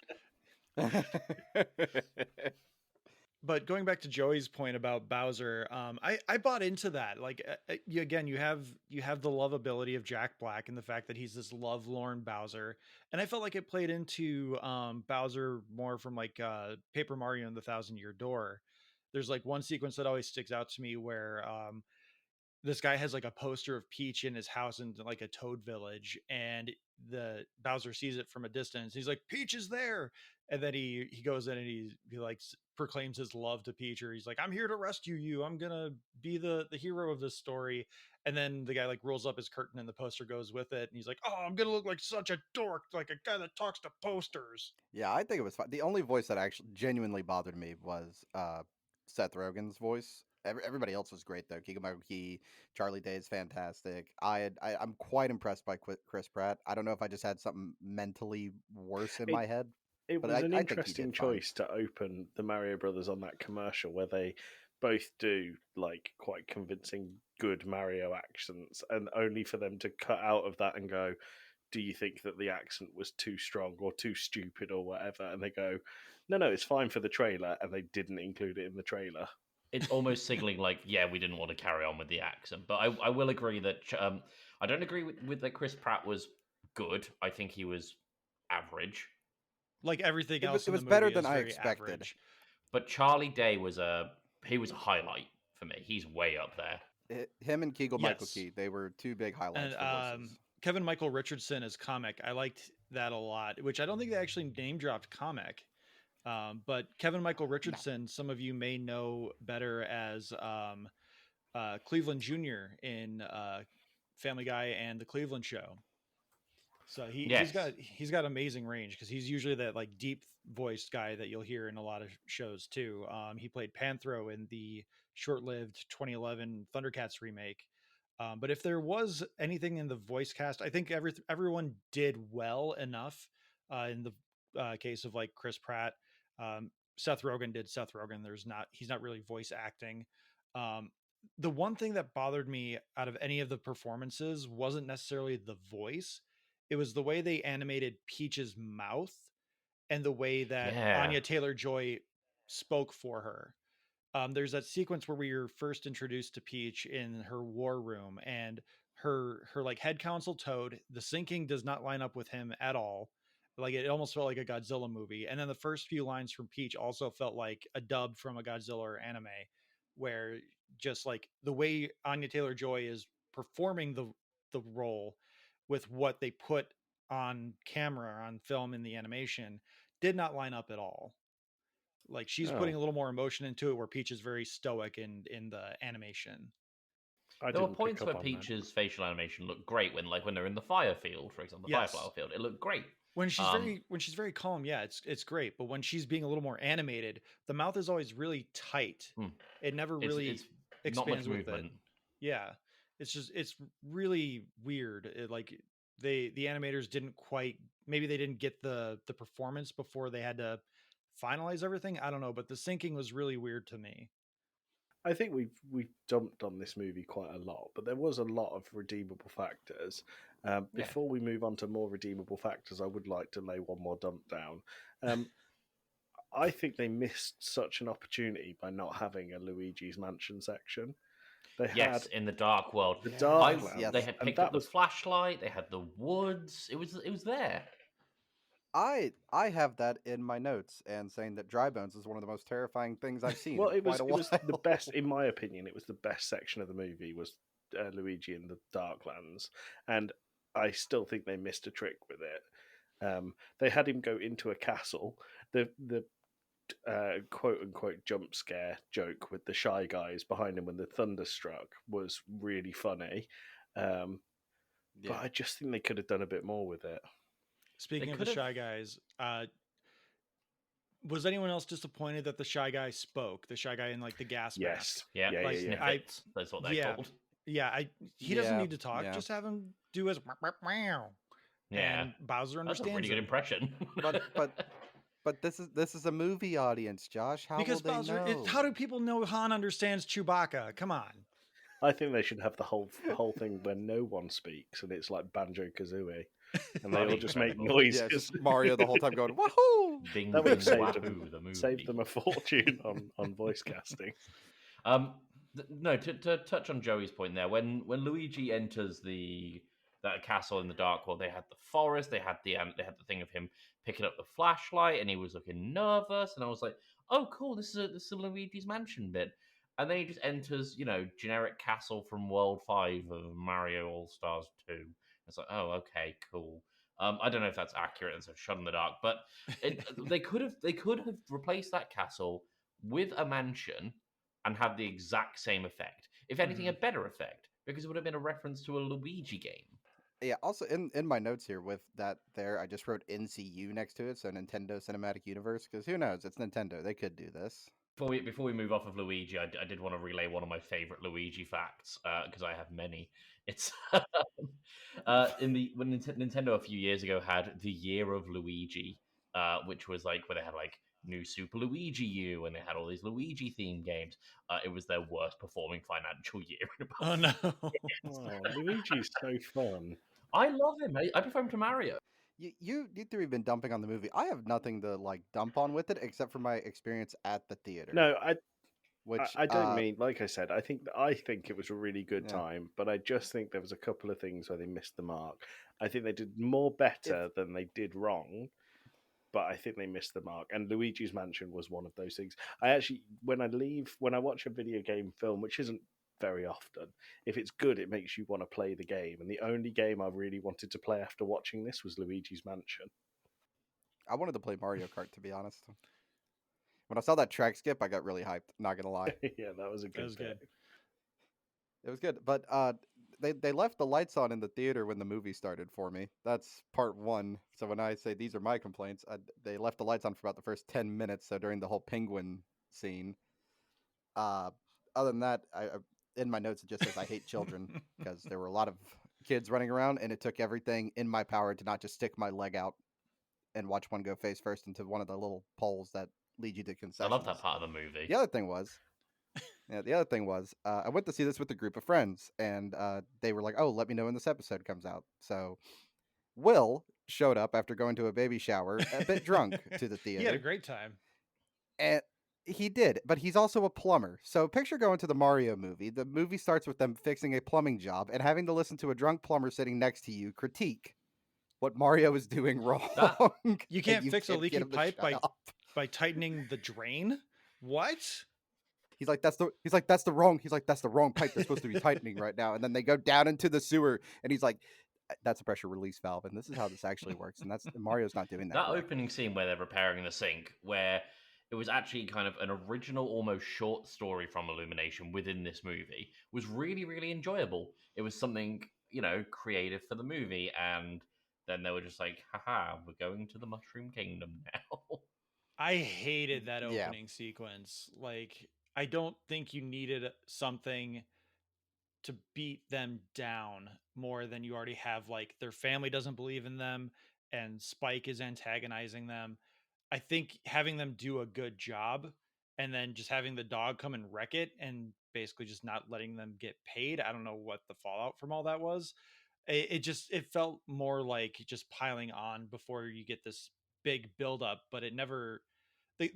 But going back to Joey's point about Bowser, I bought into that. Like you have the lovability of Jack Black and the fact that he's this lovelorn Bowser, and I felt like it played into Bowser more from like Paper Mario and the Thousand Year Door. There's like one sequence that always sticks out to me where this guy has like a poster of Peach in his house in like a Toad village, and the Bowser sees it from a distance. He's like, Peach is there. And then he goes in and he like proclaims his love to Peach, or he's like, I'm here to rescue you. I'm going to be the hero of this story. And then the guy like rolls up his curtain and the poster goes with it. And he's like, oh, I'm going to look like such a dork, like a guy that talks to posters. Yeah, I think it was fun. The only voice that actually genuinely bothered me was Seth Rogen's voice. Everybody else was great though. Keegan-Michael Key, Charlie Day is fantastic. I'm quite impressed by Chris Pratt. I don't know if I just had something mentally worse in my head. It but was an I think he interesting did fine. choice to open the Mario Brothers on that commercial where they both do like quite convincing good Mario accents, and only for them to cut out of that and go, do you think that the accent was too strong or too stupid or whatever? And they go, no, it's fine for the trailer, and they didn't include it in the trailer. It's almost signaling like, yeah, we didn't want to carry on with the accent. But I will agree that I don't agree with that Chris Pratt was good. I think he was average. Like everything else, it was in the better movie than is I very expected. average. But Charlie Day was a highlight for me. He's way up there. Him and Keegan-Michael Yes. Key, they were two big highlights And for voices. Kevin Michael Richardson as Comic, I liked that a lot, which I don't think they actually name dropped Comic. But Kevin Michael Richardson, some of you may know better as Cleveland Jr. in Family Guy and The Cleveland Show. So he's got amazing range because he's usually that like deep voiced guy that you'll hear in a lot of shows too. He played Panthro in the short-lived 2011 Thundercats remake. But if there was anything in the voice cast, I think everyone did well enough in the case of like Chris Pratt. Seth Rogen did Seth Rogen. He's not really voice acting. Um, the one thing that bothered me out of any of the performances wasn't necessarily the voice. It was the way they animated Peach's mouth and the way that Yeah. Anya Taylor-Joy spoke for her. There's that sequence where we were first introduced to Peach in her war room, and her like head counsel Toad, the syncing does not line up with him at all. Like it almost felt like a Godzilla movie. And then the first few lines from Peach also felt like a dub from a Godzilla or anime, where just like the way Anya Taylor-Joy is performing the role with what they put on camera on film in the animation did not line up at all. Like she's putting Oh, a little more emotion into it, where Peach is very stoic in the animation. I There were didn't pick points up where on that. Peach's facial animation looked great when they're in the fire field, for example, the Yes, Fireflower field. It looked great. when she's Um, very calm, yeah, it's great. But when she's being a little more animated, the mouth is always really tight. hmm, It never it's really not much expands with it. movement. Yeah, it's really weird. Like the animators didn't quite, maybe they didn't get the performance before they had to finalize everything. I don't know, but the syncing was really weird to me. I think we've dumped on this movie quite a lot, but there was a lot of redeemable factors. Yeah. Before we move on to more redeemable factors, I would like to lay one more dump down. Um, I think they missed such an opportunity by not having a Luigi's Mansion section. They Yes, had in the Dark World. the Yes, Dark yes. Lands, They had and picked that up the was flashlight. They had the woods. It was there. I have that in my notes and saying that Dry Bones is one of the most terrifying things I've seen well, in quite a it was the while. best in my opinion. It was the best section of the movie was Luigi in the Darklands, and I still think they missed a trick with it. They had him go into a castle. The quote unquote jump scare joke with the Shy Guys behind him when the thunder struck was really funny. But Yeah. I just think they could have done a bit more with it. Speaking of the could have. Shy Guys, was anyone else disappointed that the Shy Guy spoke? The Shy Guy in like the gas mask. Yes. Yeah, Yeah, Like, yeah, yeah. I snippets. That's what they're yeah called. yeah. He doesn't Yeah, need to talk. yeah. Just have him do his meow, Yeah, and Bowser that's a really understands good him. impression. But this is a movie audience, Josh. How Because will they Bowser, know? how do people know Han understands Chewbacca? Come on. I think they should have the whole thing where no one speaks and it's like Banjo Kazooie, and they That'd all be just make incredible. Yeah, noises. it's just Mario the whole time going wahoo. Ding That would Ding have saved Wahoo, the them, movie. saved them a fortune on voice casting. No, to touch on Joey's point there, when Luigi enters that castle in the Dark World, they had the forest, they had the thing of him picking up the flashlight, and he was looking nervous, and I was like, oh, cool, this is a Luigi's Mansion bit, and then he just enters, generic castle from World 5 of Mario All Stars 2. It's like, oh, okay, cool. I don't know if that's accurate. It's a shot in the dark, but they could have replaced that castle with a mansion and had the exact same effect. If anything, a better effect, because it would have been a reference to a Luigi game. Yeah, also in my notes here with that there, I just wrote NCU next to it, so Nintendo Cinematic Universe, because who knows? It's Nintendo. They could do this. Before we move off of Luigi, I did want to relay one of my favorite Luigi facts because I have many. It's when Nintendo a few years ago had the Year of Luigi, which was like where they had like New Super Luigi U and they had all these Luigi themed games. It was their worst performing financial year. Oh no. Oh, Luigi's so fun. I love him. I prefer him to Mario. You three have been dumping on the movie. I have nothing to like dump on with it except for my experience at the theater. No, which I don't mean, like I said, I think it was a really good Yeah. time, but I just think there was a couple of things where they missed the mark. I think they did more better than they did wrong, but I think they missed the mark. And Luigi's Mansion was one of those things. I actually, when I watch a video game film, which isn't very often, if it's good, it makes you want to play the game. And the only game I really wanted to play after watching this was Luigi's Mansion. I wanted to play Mario Kart, to be honest. When I saw that track skip, I got really hyped. Not gonna lie, Yeah, that was a good good. bit. it was good. But they left the lights on in the theater when the movie started for me. That's part one. So when I say these are my complaints, they left the lights on for about the first 10 minutes. So during the whole penguin scene, other than that, I in my notes it just says I hate children because there were a lot of kids running around, and it took everything in my power to not just stick my leg out and watch one go face first into one of the little poles that lead you to I concessions. love that part of the movie. The other thing was, I went to see this with a group of friends, and they were like, "Oh, let me know when this episode comes out." So Will showed up after going to a baby shower, a bit drunk, to the theater. He had a great time. And he did, but he's also a plumber. So picture going to the Mario movie. The movie starts with them fixing a plumbing job and having to listen to a drunk plumber sitting next to you critique what Mario is doing wrong. You can't and fix a can't get leaky him to pipe shut up. by tightening the drain. What? He's like, that's the wrong pipe they're supposed to be tightening right now. And then they go down into the sewer, and he's like, that's a pressure release valve, and this is how this actually works. And Mario's not doing that. That correct. opening scene where they're repairing the sink, where it was actually kind of an original, almost short story from Illumination within this movie, was really, really enjoyable. It was something, creative for the movie, and then they were just like, haha, we're going to the Mushroom Kingdom now. I hated that opening sequence. Like, I don't think you needed something to beat them down more than you already have. Like, their family doesn't believe in them, and Spike is antagonizing them. I think having them do a good job and then just having the dog come and wreck it and basically just not letting them get paid. I don't know what the fallout from all that was. It felt more like just piling on before you get this big buildup, but it never.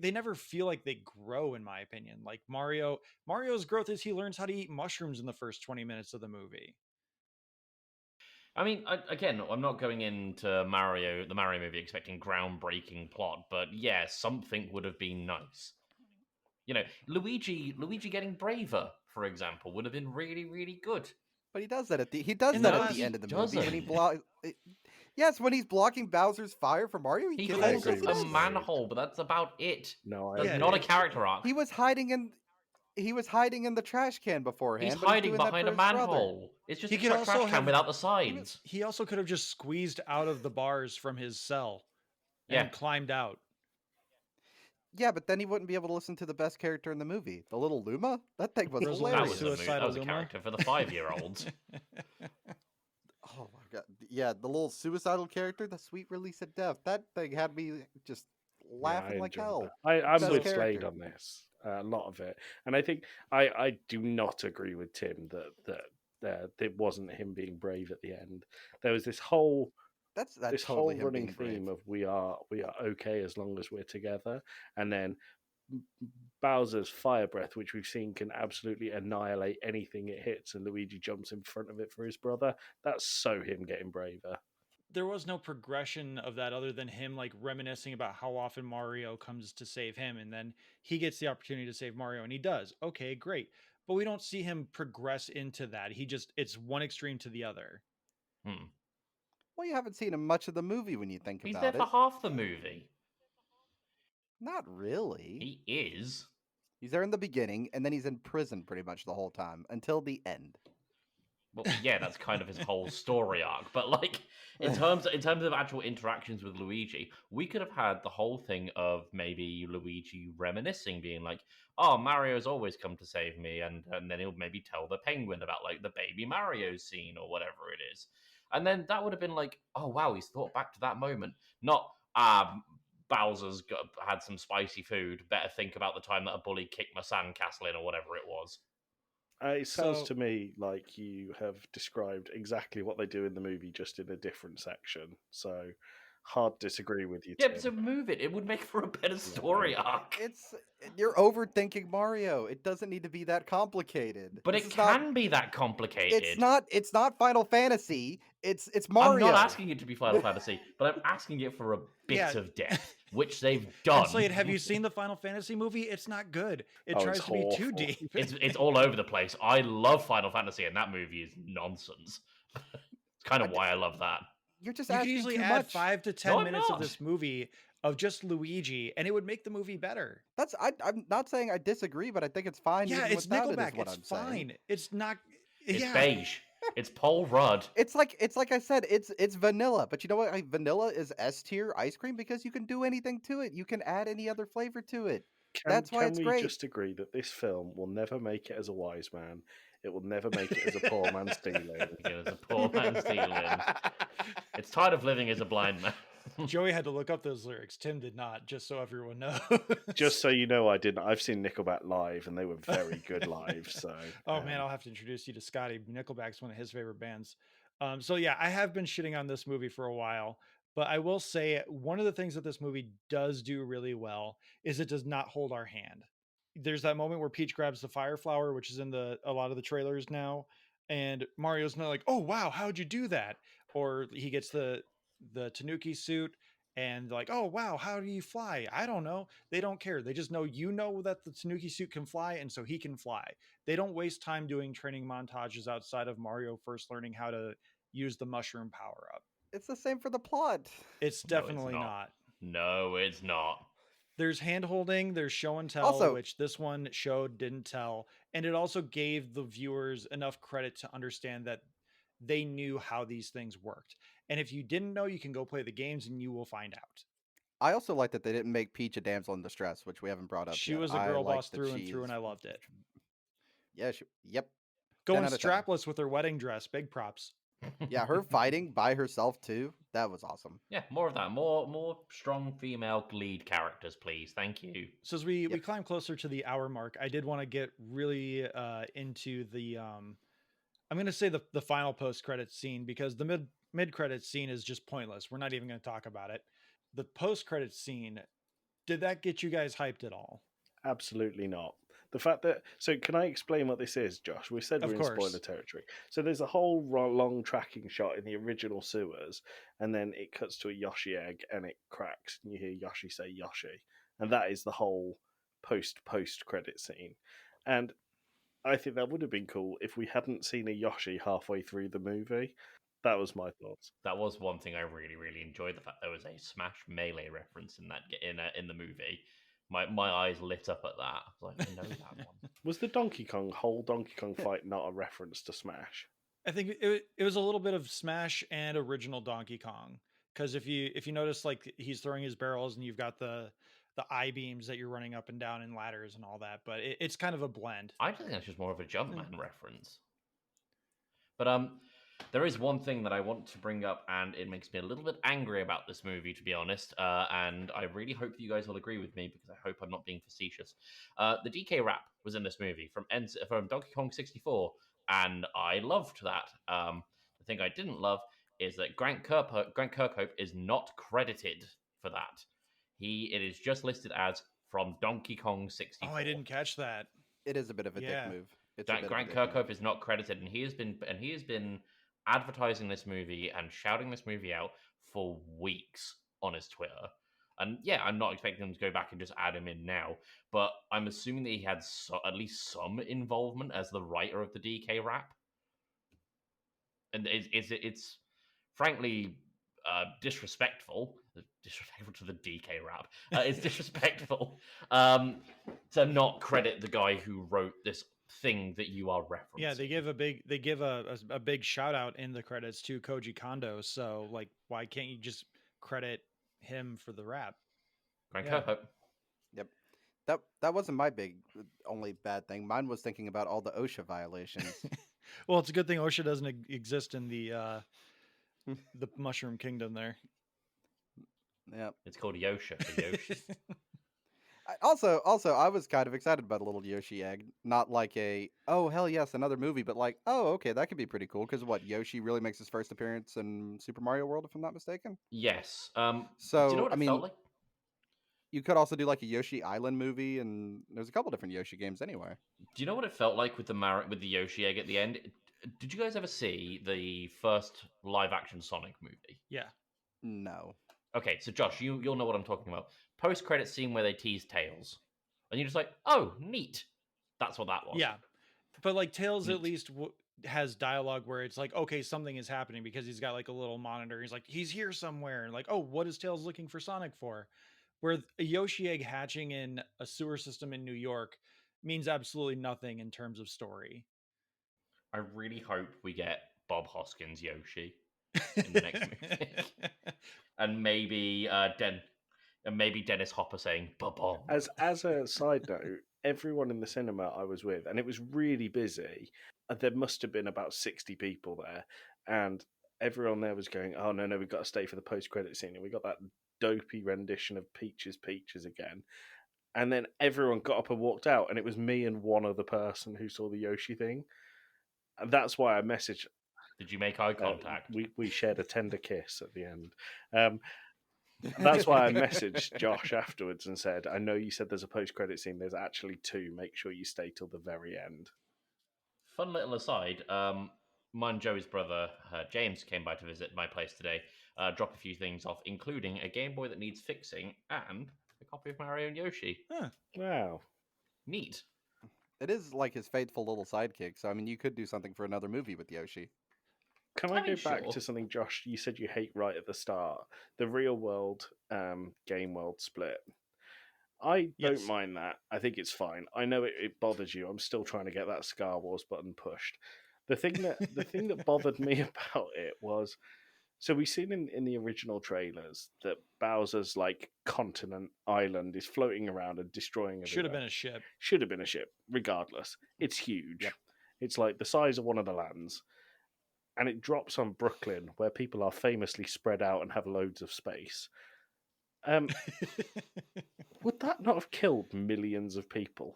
They never feel like they grow, in my opinion. Like Mario's growth is he learns how to eat mushrooms in the first 20 minutes of the movie. I mean, again, I'm not going into the Mario movie expecting groundbreaking plot, but yeah, something would have been nice. Luigi getting braver, for example, would have been really, really good. But he does that at the end of the movie when he blocks. Yes, when he's blocking Bowser's fire for Mario, he calls it a manhole, but that's about it. No, that's not a character arc. He was hiding in the trash can beforehand. He's hiding behind a manhole. It's just a trash can without the sides. He also could have just squeezed out of the bars from his cell and climbed out. Yeah, but then he wouldn't be able to listen to the best character in the movie, the little Luma. That thing was hilarious. That was a character for the 5-year-olds. Oh my god! Yeah, the little suicidal character, the sweet release of death. That thing had me just laughing like hell. I'm with Slade on this. A lot of it, and I think I do not agree with Tim that it wasn't him being brave at the end. There was this whole whole running theme of we are okay as long as we're together, and then Bowser's fire breath, which we've seen can absolutely annihilate anything it hits, and Luigi jumps in front of it for his brother. That's so him getting braver. There was no progression of that other than him like reminiscing about how often Mario comes to save him, and then he gets the opportunity to save Mario, and he does. Okay, great. But we don't see him progress into that. It's one extreme to the other. Well, you haven't seen him much of the movie when you think about it. He's there for half the movie. Not really. He is. He's there in the beginning, and then he's in prison pretty much the whole time until the end. Well, yeah, that's kind of his whole story arc. But like, in terms of actual interactions with Luigi, we could have had the whole thing of maybe Luigi reminiscing, being like, "Oh, Mario's always come to save me," and then he'll maybe tell the penguin about like the baby Mario scene or whatever it is, and then that would have been like, "Oh wow, he's thought back to that moment." Not Bowser's had some spicy food. Better think about the time that a bully kicked my sandcastle in or whatever it was. It sounds to me like you have described exactly what they do in the movie, just in a different section. So, hard to disagree with you, Tim. Yeah, so move it. It would make for a better story arc. You're overthinking Mario. It doesn't need to be that complicated. But it can be that complicated. It's not Final Fantasy. It's Mario. I'm not asking it to be Final Fantasy, but I'm asking it for a bit of depth, which they've done. Slade, have you seen the Final Fantasy movie? It's not good. It tries to be too deep. It's all over the place. I love Final Fantasy, and that movie is nonsense. It's kind of why I love that. You're just you asking could easily too add much. 5 to 10 minutes of this movie of just Luigi, and it would make the movie better. I'm not saying I disagree, but I think it's fine. Yeah, even it's without Nickelback. It, is what It's I'm fine. Saying. It's not. It's beige. It's Paul Rudd. It's like I said. It's vanilla, but you know what? Like, vanilla is S tier ice cream because you can do anything to it. You can add any other flavor to it. That's why it's great. Can we just agree that this film will never make it as a wise man? It will never make it as a poor man stealing. As a poor man stealing. It's tired of living as a blind man. Joey had to look up those lyrics. Tim did not, just so everyone knows. Just so you know, I didn't. I've seen Nickelback live, and they were very good live. So, oh man, I'll have to introduce you to Scotty. Nickelback's one of his favorite bands. So yeah, I have been shitting on this movie for a while, but I will say one of the things that this movie does do really well is it does not hold our hand. There's that moment where Peach grabs the fire flower, which is in a lot of the trailers now, and Mario's not like, "Oh wow, how'd you do that?" Or he gets the Tanuki suit and like, "Oh wow, how do you fly?" I don't know. They don't care. They just know that the Tanuki suit can fly, and so he can fly. They don't waste time doing training montages outside of Mario first learning how to use the mushroom power up. It's the same for the plot. It's definitely not. No, it's not. There's hand holding, there's show and tell, Also- which this one showed, didn't tell. And it also gave the viewers enough credit to understand that they knew how these things worked. And if you didn't know, you can go play the games and you will find out. I also like that they didn't make Peach a damsel in distress, which we haven't brought up She yet. was a I girl like boss that through and she through, is- and I loved it. Yeah, yep. Going out of 10. strapless with her wedding dress, big props. Yeah, her fighting by herself too. That was awesome. Yeah, more of that. More strong female lead characters, please. Thank you. So as we climb closer to the hour mark, I did want to get really into the I'm going to say the final post credits scene, because the mid credits scene is just pointless. We're not even going to talk about it. The post credits scene, did that get you guys hyped at all? absolutely not. The fact that can I explain what this is, Josh? We said Of we're in course. spoiler territory. So there's a whole long tracking shot in the original sewers, and then it cuts to a Yoshi egg, and it cracks, and you hear Yoshi say Yoshi, and that is the whole post credit scene. And I think that would have been cool if we hadn't seen a Yoshi halfway through the movie. That was my thoughts. That was one thing I really enjoyed. The fact there was a Smash Melee reference in that in the movie. My eyes lit up at that. I was like, I know that one. Was the whole Donkey Kong fight not a reference to Smash? I think it was a little bit of Smash and original Donkey Kong, because if you notice, like, he's throwing his barrels and you've got the I beams that you're running up and down in ladders and all that, but it's kind of a blend. I think that's just more of a Jumpman reference. But there is one thing that I want to bring up, and it makes me a little bit angry about this movie, to be honest. And I really hope that you guys will agree with me, because I hope I'm not being facetious. The DK rap was in this movie from Donkey Kong 64, and I loved that. The thing I didn't love is that Grant Kirkhope is not credited for that. It is just listed as from Donkey Kong 64. Oh, I didn't catch that. It is a bit of a dick move. Grant Kirkhope is not credited, and he has been advertising this movie and shouting this movie out for weeks on his Twitter. And yeah, I'm not expecting him to go back and just add him in now, but I'm assuming that he had at least some involvement as the writer of the DK rap. And it's frankly disrespectful to the DK rap. It's disrespectful to not credit the guy who wrote this thing that you are referencing. Yeah, they give a big shout out in the credits to Koji Kondo. So like, why can't you just credit him for the rap? Grant Kirkhope. Yep. That wasn't my only bad thing. Mine was thinking about all the OSHA violations. Well, it's a good thing OSHA doesn't exist in the Mushroom Kingdom there. Yeah. It's called Yosha for Yoshi. Also, I was kind of excited about a little Yoshi egg. Not like oh, hell yes, another movie, but like, oh, okay, that could be pretty cool. Because Yoshi really makes his first appearance in Super Mario World, if I'm not mistaken? Yes. So, do you know what it felt like? You could also do like a Yoshi Island movie, and there's a couple different Yoshi games anyway. Do you know what it felt like with the Yoshi egg at the end? Did you guys ever see the first live-action Sonic movie? Yeah. No. Okay, so Josh, you'll know what I'm talking about. Post-credit scene where they tease Tails, and you're just like, oh, neat. That's what that was. Yeah, but like Tails at least has dialogue where it's like, okay, something is happening, because he's got like a little monitor. He's like, he's here somewhere. And like, oh, what is Tails looking for Sonic for? Where a Yoshi egg hatching in a sewer system in New York means absolutely nothing in terms of story. I really hope we get Bob Hoskins Yoshi in the next movie, and maybe Dennis Hopper saying "Bob." As a side note, everyone in the cinema I was with, and it was really busy. There must have been about 60 people there, and everyone there was going, "Oh no, we've got to stay for the post-credit scene," and we got that dopey rendition of Peaches again. And then everyone got up and walked out, and it was me and one other person who saw the Yoshi thing. And that's why I messaged. Did you make eye contact? We shared a tender kiss at the end. That's why I messaged Josh afterwards and said, "I know you said there's a post-credit scene. There's actually two. Make sure you stay till the very end." Fun little aside. Mine, Joey's brother James came by to visit my place today. Drop a few things off, including a Game Boy that needs fixing and a copy of Mario and Yoshi. Huh. Wow. Neat. It is like his faithful little sidekick. So I mean, you could do something for another movie with Yoshi. Can I I go mean, back sure. to something, Josh? You said you hate right at the start. The real world, game world split. I Yes. don't mind that. I think it's fine. I know it bothers you. I'm still trying to get that Star Wars button pushed. The thing that bothered me about it was, so we've seen in the original trailers that Bowser's like continent island is floating around and destroying everything. Should have been a ship. Should have been a ship, regardless. It's huge. Yep. It's like the size of one of the lands. And it drops on Brooklyn, where people are famously spread out and have loads of space. Would that not have killed millions of people?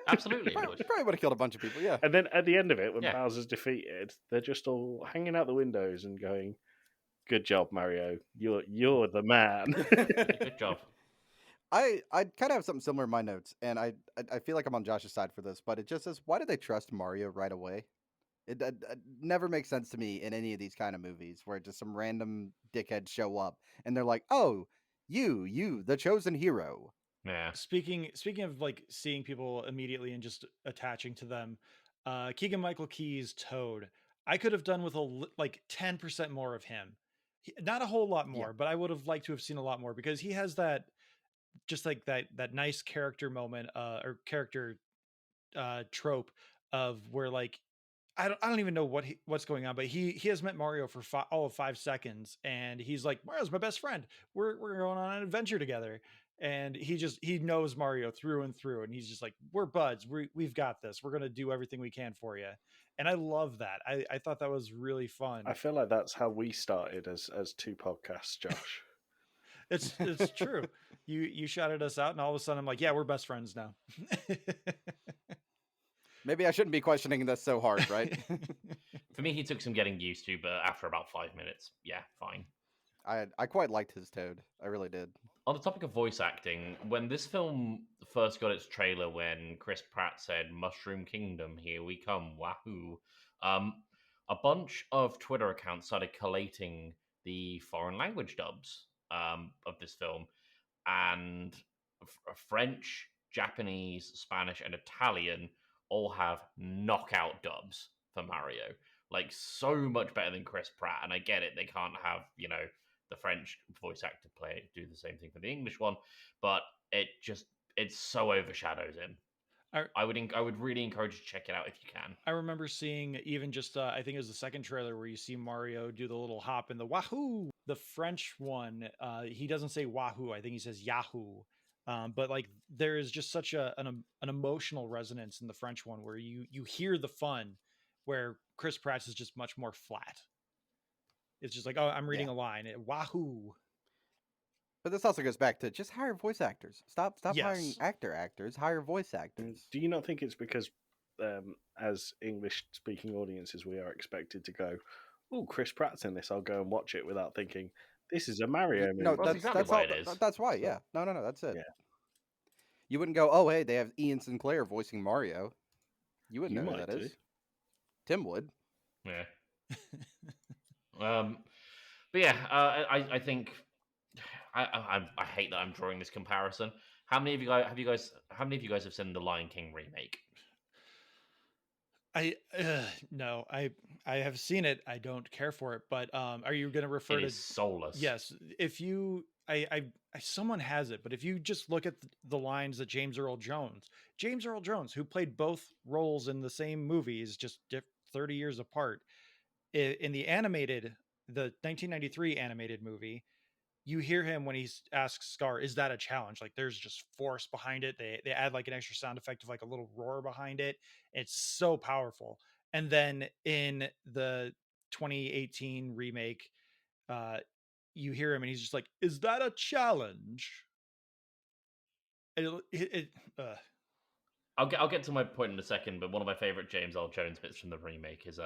Absolutely. it Probably, would. probably would have killed a bunch of people. Yeah. And then at the end of it, when Yeah. Bowser's defeated, they're just all hanging out the windows and going, "Good job, Mario. You're the man." Good job. I kind of have something similar in my notes, and I feel like I'm on Josh's side for this, but it just says, why did they trust Mario right away? It never makes sense to me in any of these kind of movies where just some random dickheads show up and they're like, "Oh, you, the chosen hero." Yeah. Speaking of like seeing people immediately and just attaching to them, Keegan Michael Key's Toad, I could have done with like 10% more of him. Not a whole lot Yeah. more, but I would have liked to have seen a lot more because he has that just like that nice character moment or character trope of where like I don't even know what's going on, but he has met Mario for all of 5 seconds, and he's like, "Mario's my best friend. We're going on an adventure together." And he knows Mario through and through, and he's just like, "We're buds. We've got this. We're gonna do everything we can for you." And I love that. I thought that was really fun. I feel like that's how we started as two podcasts, Josh. It's true. You shouted us out, and all of a sudden I'm like, "Yeah, we're best friends now." Maybe I shouldn't be questioning this so hard, right? For me, he took some getting used to, but after about 5 minutes, yeah, fine. I quite liked his Toad. I really did. On the topic of voice acting, when this film first got its trailer, when Chris Pratt said "Mushroom Kingdom, here we come, wahoo!" A bunch of Twitter accounts started collating the foreign language dubs of this film, and French, Japanese, Spanish, and Italian all have knockout dubs for Mario. Like, so much better than Chris Pratt. And I get it, they can't have, the French voice actor do the same thing for the English one, but it so overshadows him. I would really encourage you to check it out if you can. I remember seeing even just I think it was the second trailer where you see Mario do the little hop in the wahoo. The French one, he doesn't say wahoo. I think he says yahoo. But like there is just such an emotional resonance in the French one where you hear the fun, where Chris Pratt's is just much more flat. It's just like, oh, I'm reading a line. Wahoo. But this also goes back to just hire voice actors. Stop hiring Yes. actors. Hire voice actors. Do you not think it's because, as English-speaking audiences, we are expected to go, "Oh, Chris Pratt's in this. I'll go and watch it," without thinking, "This is a Mario movie." No, Well, that's exactly that's why all. it is. That's why. So- Yeah. No. That's it. Yeah. You wouldn't go, "Oh, hey, they have Ian Sinclair voicing Mario." You wouldn't You know who might that do. is. Tim would. Yeah. But yeah, I think I hate that I'm drawing this comparison. How many of you guys have seen the Lion King remake? No, I have seen it. I don't care for it. But are you going to refer It to? is soulless. Yes. If you, someone has it, but if you just look at the lines that James Earl Jones, who played both roles in the same movies, just 30 years apart, in the 1993 animated movie, you hear him when he asks Scar, "Is that a challenge?" Like there's just force behind it. They add like an extra sound effect of like a little roar behind it. It's so powerful. And then in the 2018 remake, you hear him and he's just like, "Is that a challenge?" I'll get to my point in a second, but one of my favorite James Earl Jones bits from the remake is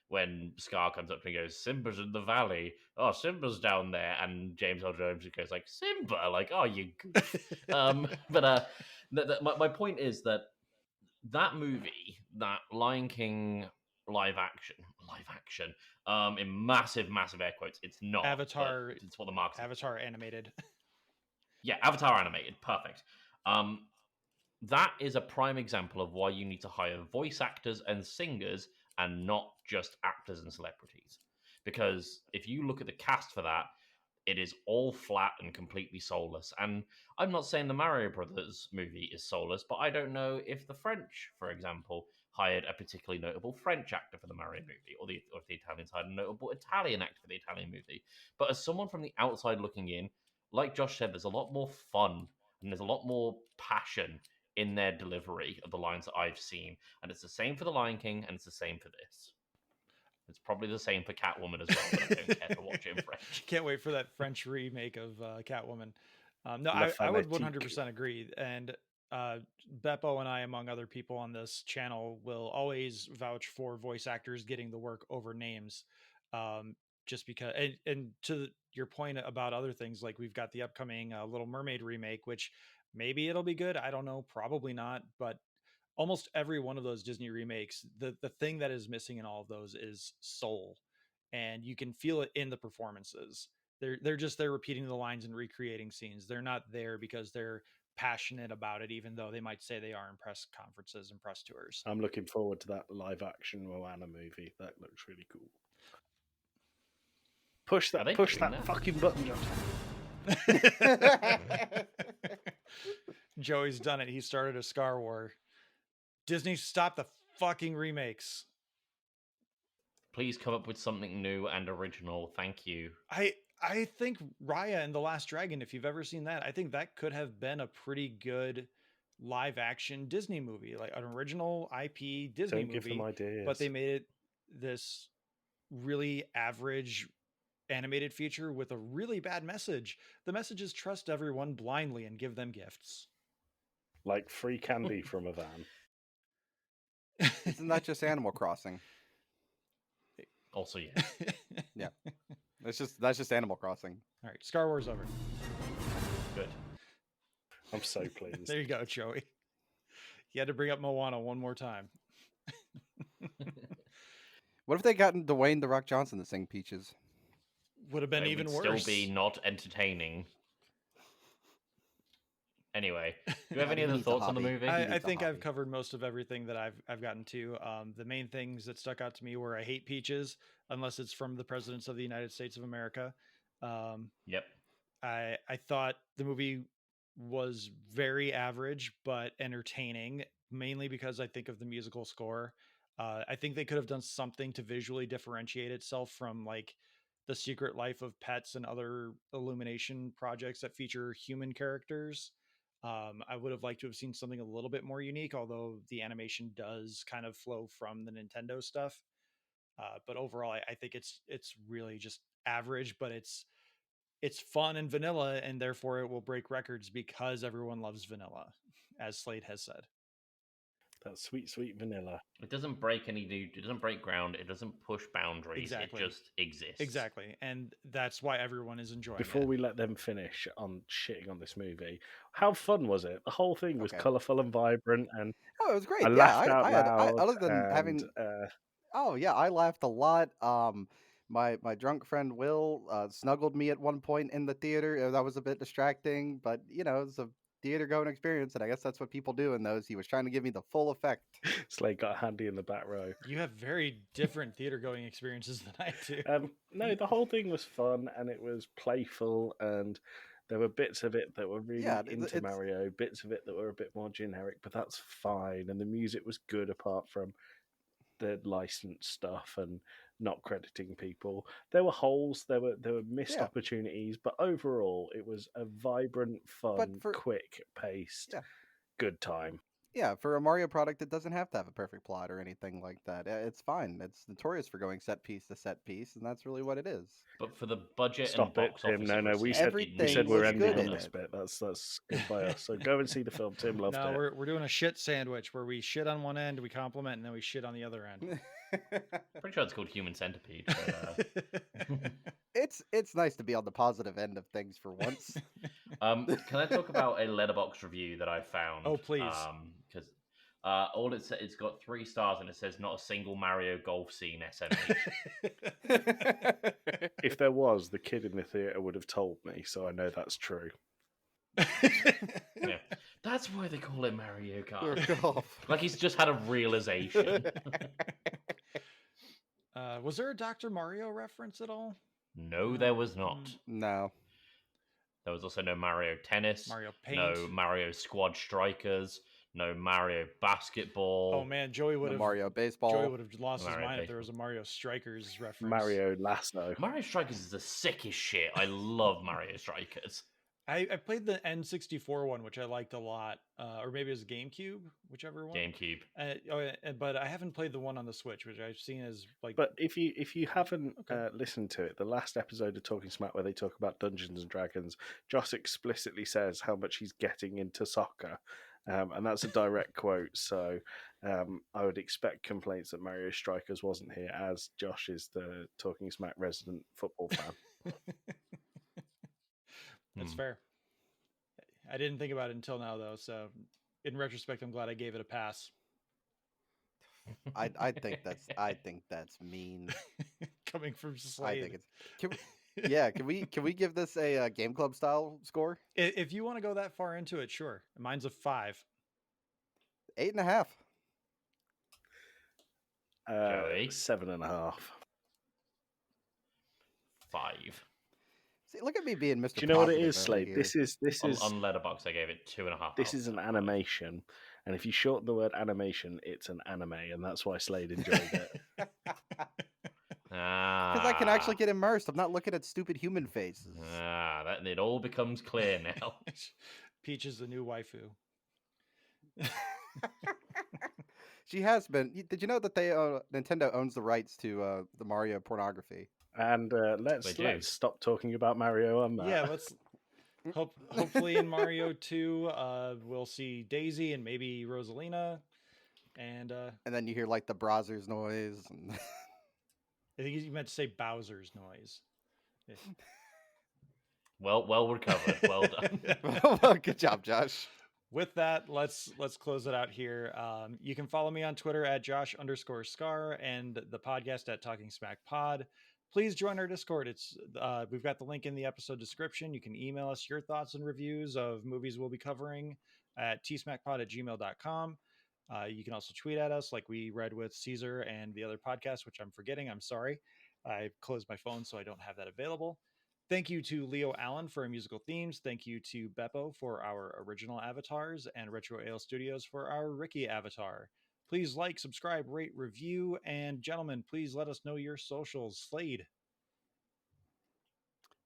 when Scar comes up and he goes, "Simba's in the valley. Oh, Simba's down there," and James Earl Jones goes like, "Simba," like, "Oh, you goof." But my point is that movie, that Lion King live action, in massive air quotes, it's not Avatar, but it's what the marketing. Avatar animated. Yeah, Avatar animated, perfect. That is a prime example of why you need to hire voice actors and singers and not just actors and celebrities. Because if you look at the cast for that, it is all flat and completely soulless. And I'm not saying the Mario Brothers movie is soulless, but I don't know if the French, for example, hired a particularly notable French actor for the Mario movie, or if the Italians hired a notable Italian actor for the Italian movie. But as someone from the outside looking in, like Josh said, there's a lot more fun and there's a lot more passion in their delivery of the lines that I've seen. And it's the same for The Lion King, and it's the same for this. It's probably the same for Catwoman as well, but I don't care to watch it in French. Can't wait for that French remake of Catwoman. No, I would 100% agree. And Beppo and I, among other people on this channel, will always vouch for voice actors getting the work over names. Just because, and to your point about other things, like we've got the upcoming Little Mermaid remake, which maybe it'll be good. I don't know, probably not. But almost every one of those Disney remakes, the thing that is missing in all of those is soul, and you can feel it in the performances. They're repeating the lines and recreating scenes. They're not there because they're passionate about it, even though they might say they are in press conferences and press tours. I'm looking forward to that live action Moana movie. That looks really cool. Push that fucking button, Josh. Joey's done it. He started a Scar War. Disney, stop the fucking remakes. Please come up with something new and original. Thank you. I think Raya and the Last Dragon, if you've ever seen that, I think that could have been a pretty good live action Disney movie, like an original IP Disney Don't movie. give them ideas. But they made it this really average animated feature with a really bad message. The message is trust everyone blindly and give them gifts. Like free candy from a van. Isn't that just Animal Crossing? Also, yeah. Yeah. That's just Animal Crossing. All right, Star Wars over. Good. I'm so pleased. There you go, Joey. You had to bring up Moana one more time. What if they gotten Dwayne "The Rock" Johnson to sing Peaches? Would have been It even would worse. Still be not entertaining. Anyway, do you have any other thoughts on the movie? I think I've covered most of everything that I've gotten to. The main things that stuck out to me were I hate peaches unless it's from the presidents of the United States of America. Yep. I thought the movie was very average but entertaining, mainly because I think of the musical score. I think they could have done something to visually differentiate itself from like The Secret Life of Pets and other Illumination projects that feature human characters. I would have liked to have seen something a little bit more unique, although the animation does kind of flow from the Nintendo stuff. But overall, I think it's really just average, but it's fun and vanilla, and therefore it will break records because everyone loves vanilla, as Slade has said. That sweet, sweet vanilla. It doesn't break it doesn't break ground, it doesn't push boundaries, Exactly. It just exists. Exactly. And that's why everyone is enjoying Before it. we let them finish on shitting on this movie, how fun was it? The whole thing was Okay. colourful and vibrant, and Oh, it was great. I Yeah, laughed out I loud. other than and, having, oh yeah, I laughed a lot. My drunk friend Will snuggled me at one point in the theater. That was a bit distracting, but you know, it's a theater going experience, and I guess that's what people do in those. He was trying to give me the full effect. Slade got handy in the back row. You have very different theater going experiences than I do. No, the whole thing was fun and it was playful, and there were bits of it that were really into Mario, bits of it that were a bit more generic, but that's fine. And the music was good apart from the licensed stuff and not crediting people. There were holes, there were missed opportunities, but overall it was a vibrant, fun, quick paced, good time. Yeah, for a Mario product, it doesn't have to have a perfect plot or anything like that. It's fine. It's notorious for going set piece to set piece, and that's really what it is. But for the budget Stop and it, box Tim. office, No, it no, we received, said it we Everything said needs we're was to be ending good on in this it. bit. That's good by us. So go and see the film. Tim loved No, it. we're doing a shit sandwich where we shit on one end, we compliment, and then we shit on the other end. Pretty sure it's called Human Centipede. But, It's nice to be on the positive end of things for once. can I talk about a letterbox review that I found? Oh, please. Because all it's got 3 stars and it says not a single Mario golf scene SMH. If there was, the kid in the theater would have told me, so I know that's true. Yeah, that's why they call it Mario Kart. Like he's just had a realization. Was there a Dr. Mario reference at all? No, there was not. No. There was also no Mario Tennis, Mario Paint. no Mario Squad Strikers, no Mario Basketball. Oh man, Joey would No have Mario Baseball. Joey would have lost his Mario mind if there was Baseball. a Mario Strikers reference. Mario Lasso. Mario Strikers is the sickest shit. I love Mario Strikers. I played the N64 one, which I liked a lot, or maybe it was GameCube, whichever one. GameCube. But I haven't played the one on the Switch, which I've seen as like. But if you haven't Okay. listened to it, the last episode of Talking Smack where they talk about Dungeons and Dragons, Josh explicitly says how much he's getting into soccer, and that's a direct quote. So I would expect complaints that Mario Strikers wasn't here, as Josh is the Talking Smack resident football fan. That's fair. I didn't think about it until now, though. So, in retrospect, I'm glad I gave it a pass. I think that's mean. Coming from Slade. I think it's. Can we give this a game club style score? If you want to go that far into it, sure. Mine's a 5. 8.5. Joey? 7.5. 5. See, look at me being Mr. Do you know what it Positive is, over Slade? here. This is On Letterboxd, I gave it 2.5. this is an animation, and if you shorten the word animation, it's an anime, and that's why Slade enjoyed it. Because I can actually get immersed. I'm not looking at stupid human faces. That it all becomes clear now. Peach is the new waifu. She has been. Did you know that Nintendo owns the rights to the Mario pornography? And let's stop talking about Mario on that. Yeah, let's hopefully in Mario 2 we'll see Daisy and maybe Rosalina, and then you hear like the browser's noise. And I think you meant to say Bowser's noise. Well recovered. Well done. Well, good job, Josh. With that, let's close it out here. You can follow me on Twitter at Josh_Scar and the podcast at Talking Smack Pod. Please join our Discord. It's we've got the link in the episode description. You can email us your thoughts and reviews of movies we'll be covering at tsmackpod@gmail.com. You can also tweet at us like we read with Caesar and the other podcast, which I'm forgetting. I'm sorry. I closed my phone, so I don't have that available. Thank you to Leo Allen for our musical themes. Thank you to Beppo for our original avatars and Retro Ale Studios for our Ricky avatar. Please like, subscribe, rate, review, and gentlemen, please let us know your socials. Slade.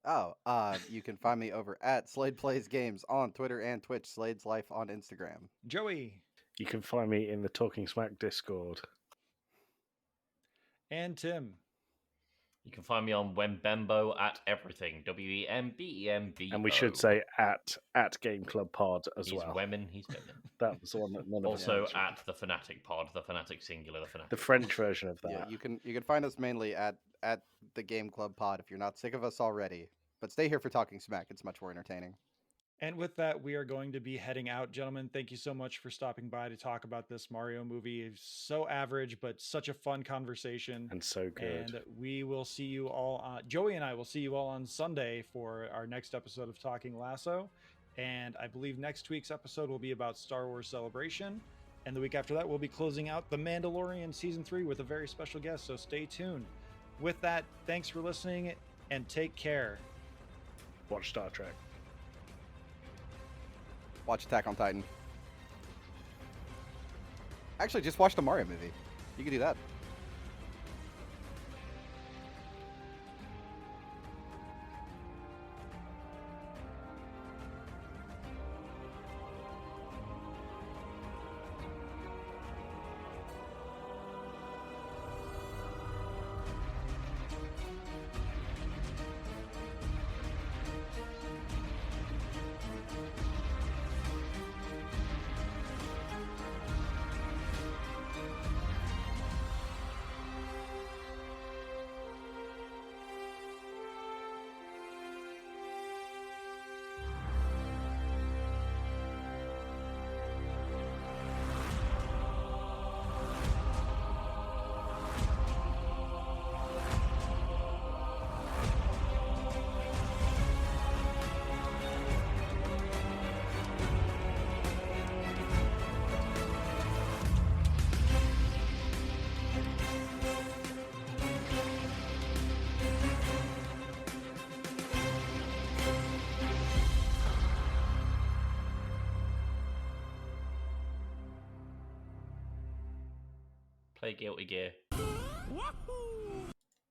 You can find me over at Slade Plays Games on Twitter and Twitch. Slade's Life on Instagram. Joey. You can find me in the Talking Smack Discord. And Tim. You can find me on Wembembo at everything. WEMBEMBO. And we should say at Game Club Pod as he's well. He's Wemmin. That was the one that none of us Also mentioned. at the Fanatic Pod, the Fanatic singular, the Fanatic. The French version of that. Yeah, you can find us mainly at the Game Club Pod if you're not sick of us already. But stay here for Talking Smack. It's much more entertaining. And with that, we are going to be heading out. Gentlemen, thank you so much for stopping by to talk about this Mario movie. It's so average, but such a fun conversation. And so good. And we will see you all, Joey and I will see you all on Sunday for our next episode of Talking Lasso. And I believe next week's episode will be about Star Wars Celebration. And the week after that, we'll be closing out The Mandalorian Season 3 with a very special guest, so stay tuned. With that, thanks for listening, and take care. Watch Star Trek. Watch Attack on Titan. Actually, just watch the Mario movie. You can do that. Play Guilty Gear. Wahoo!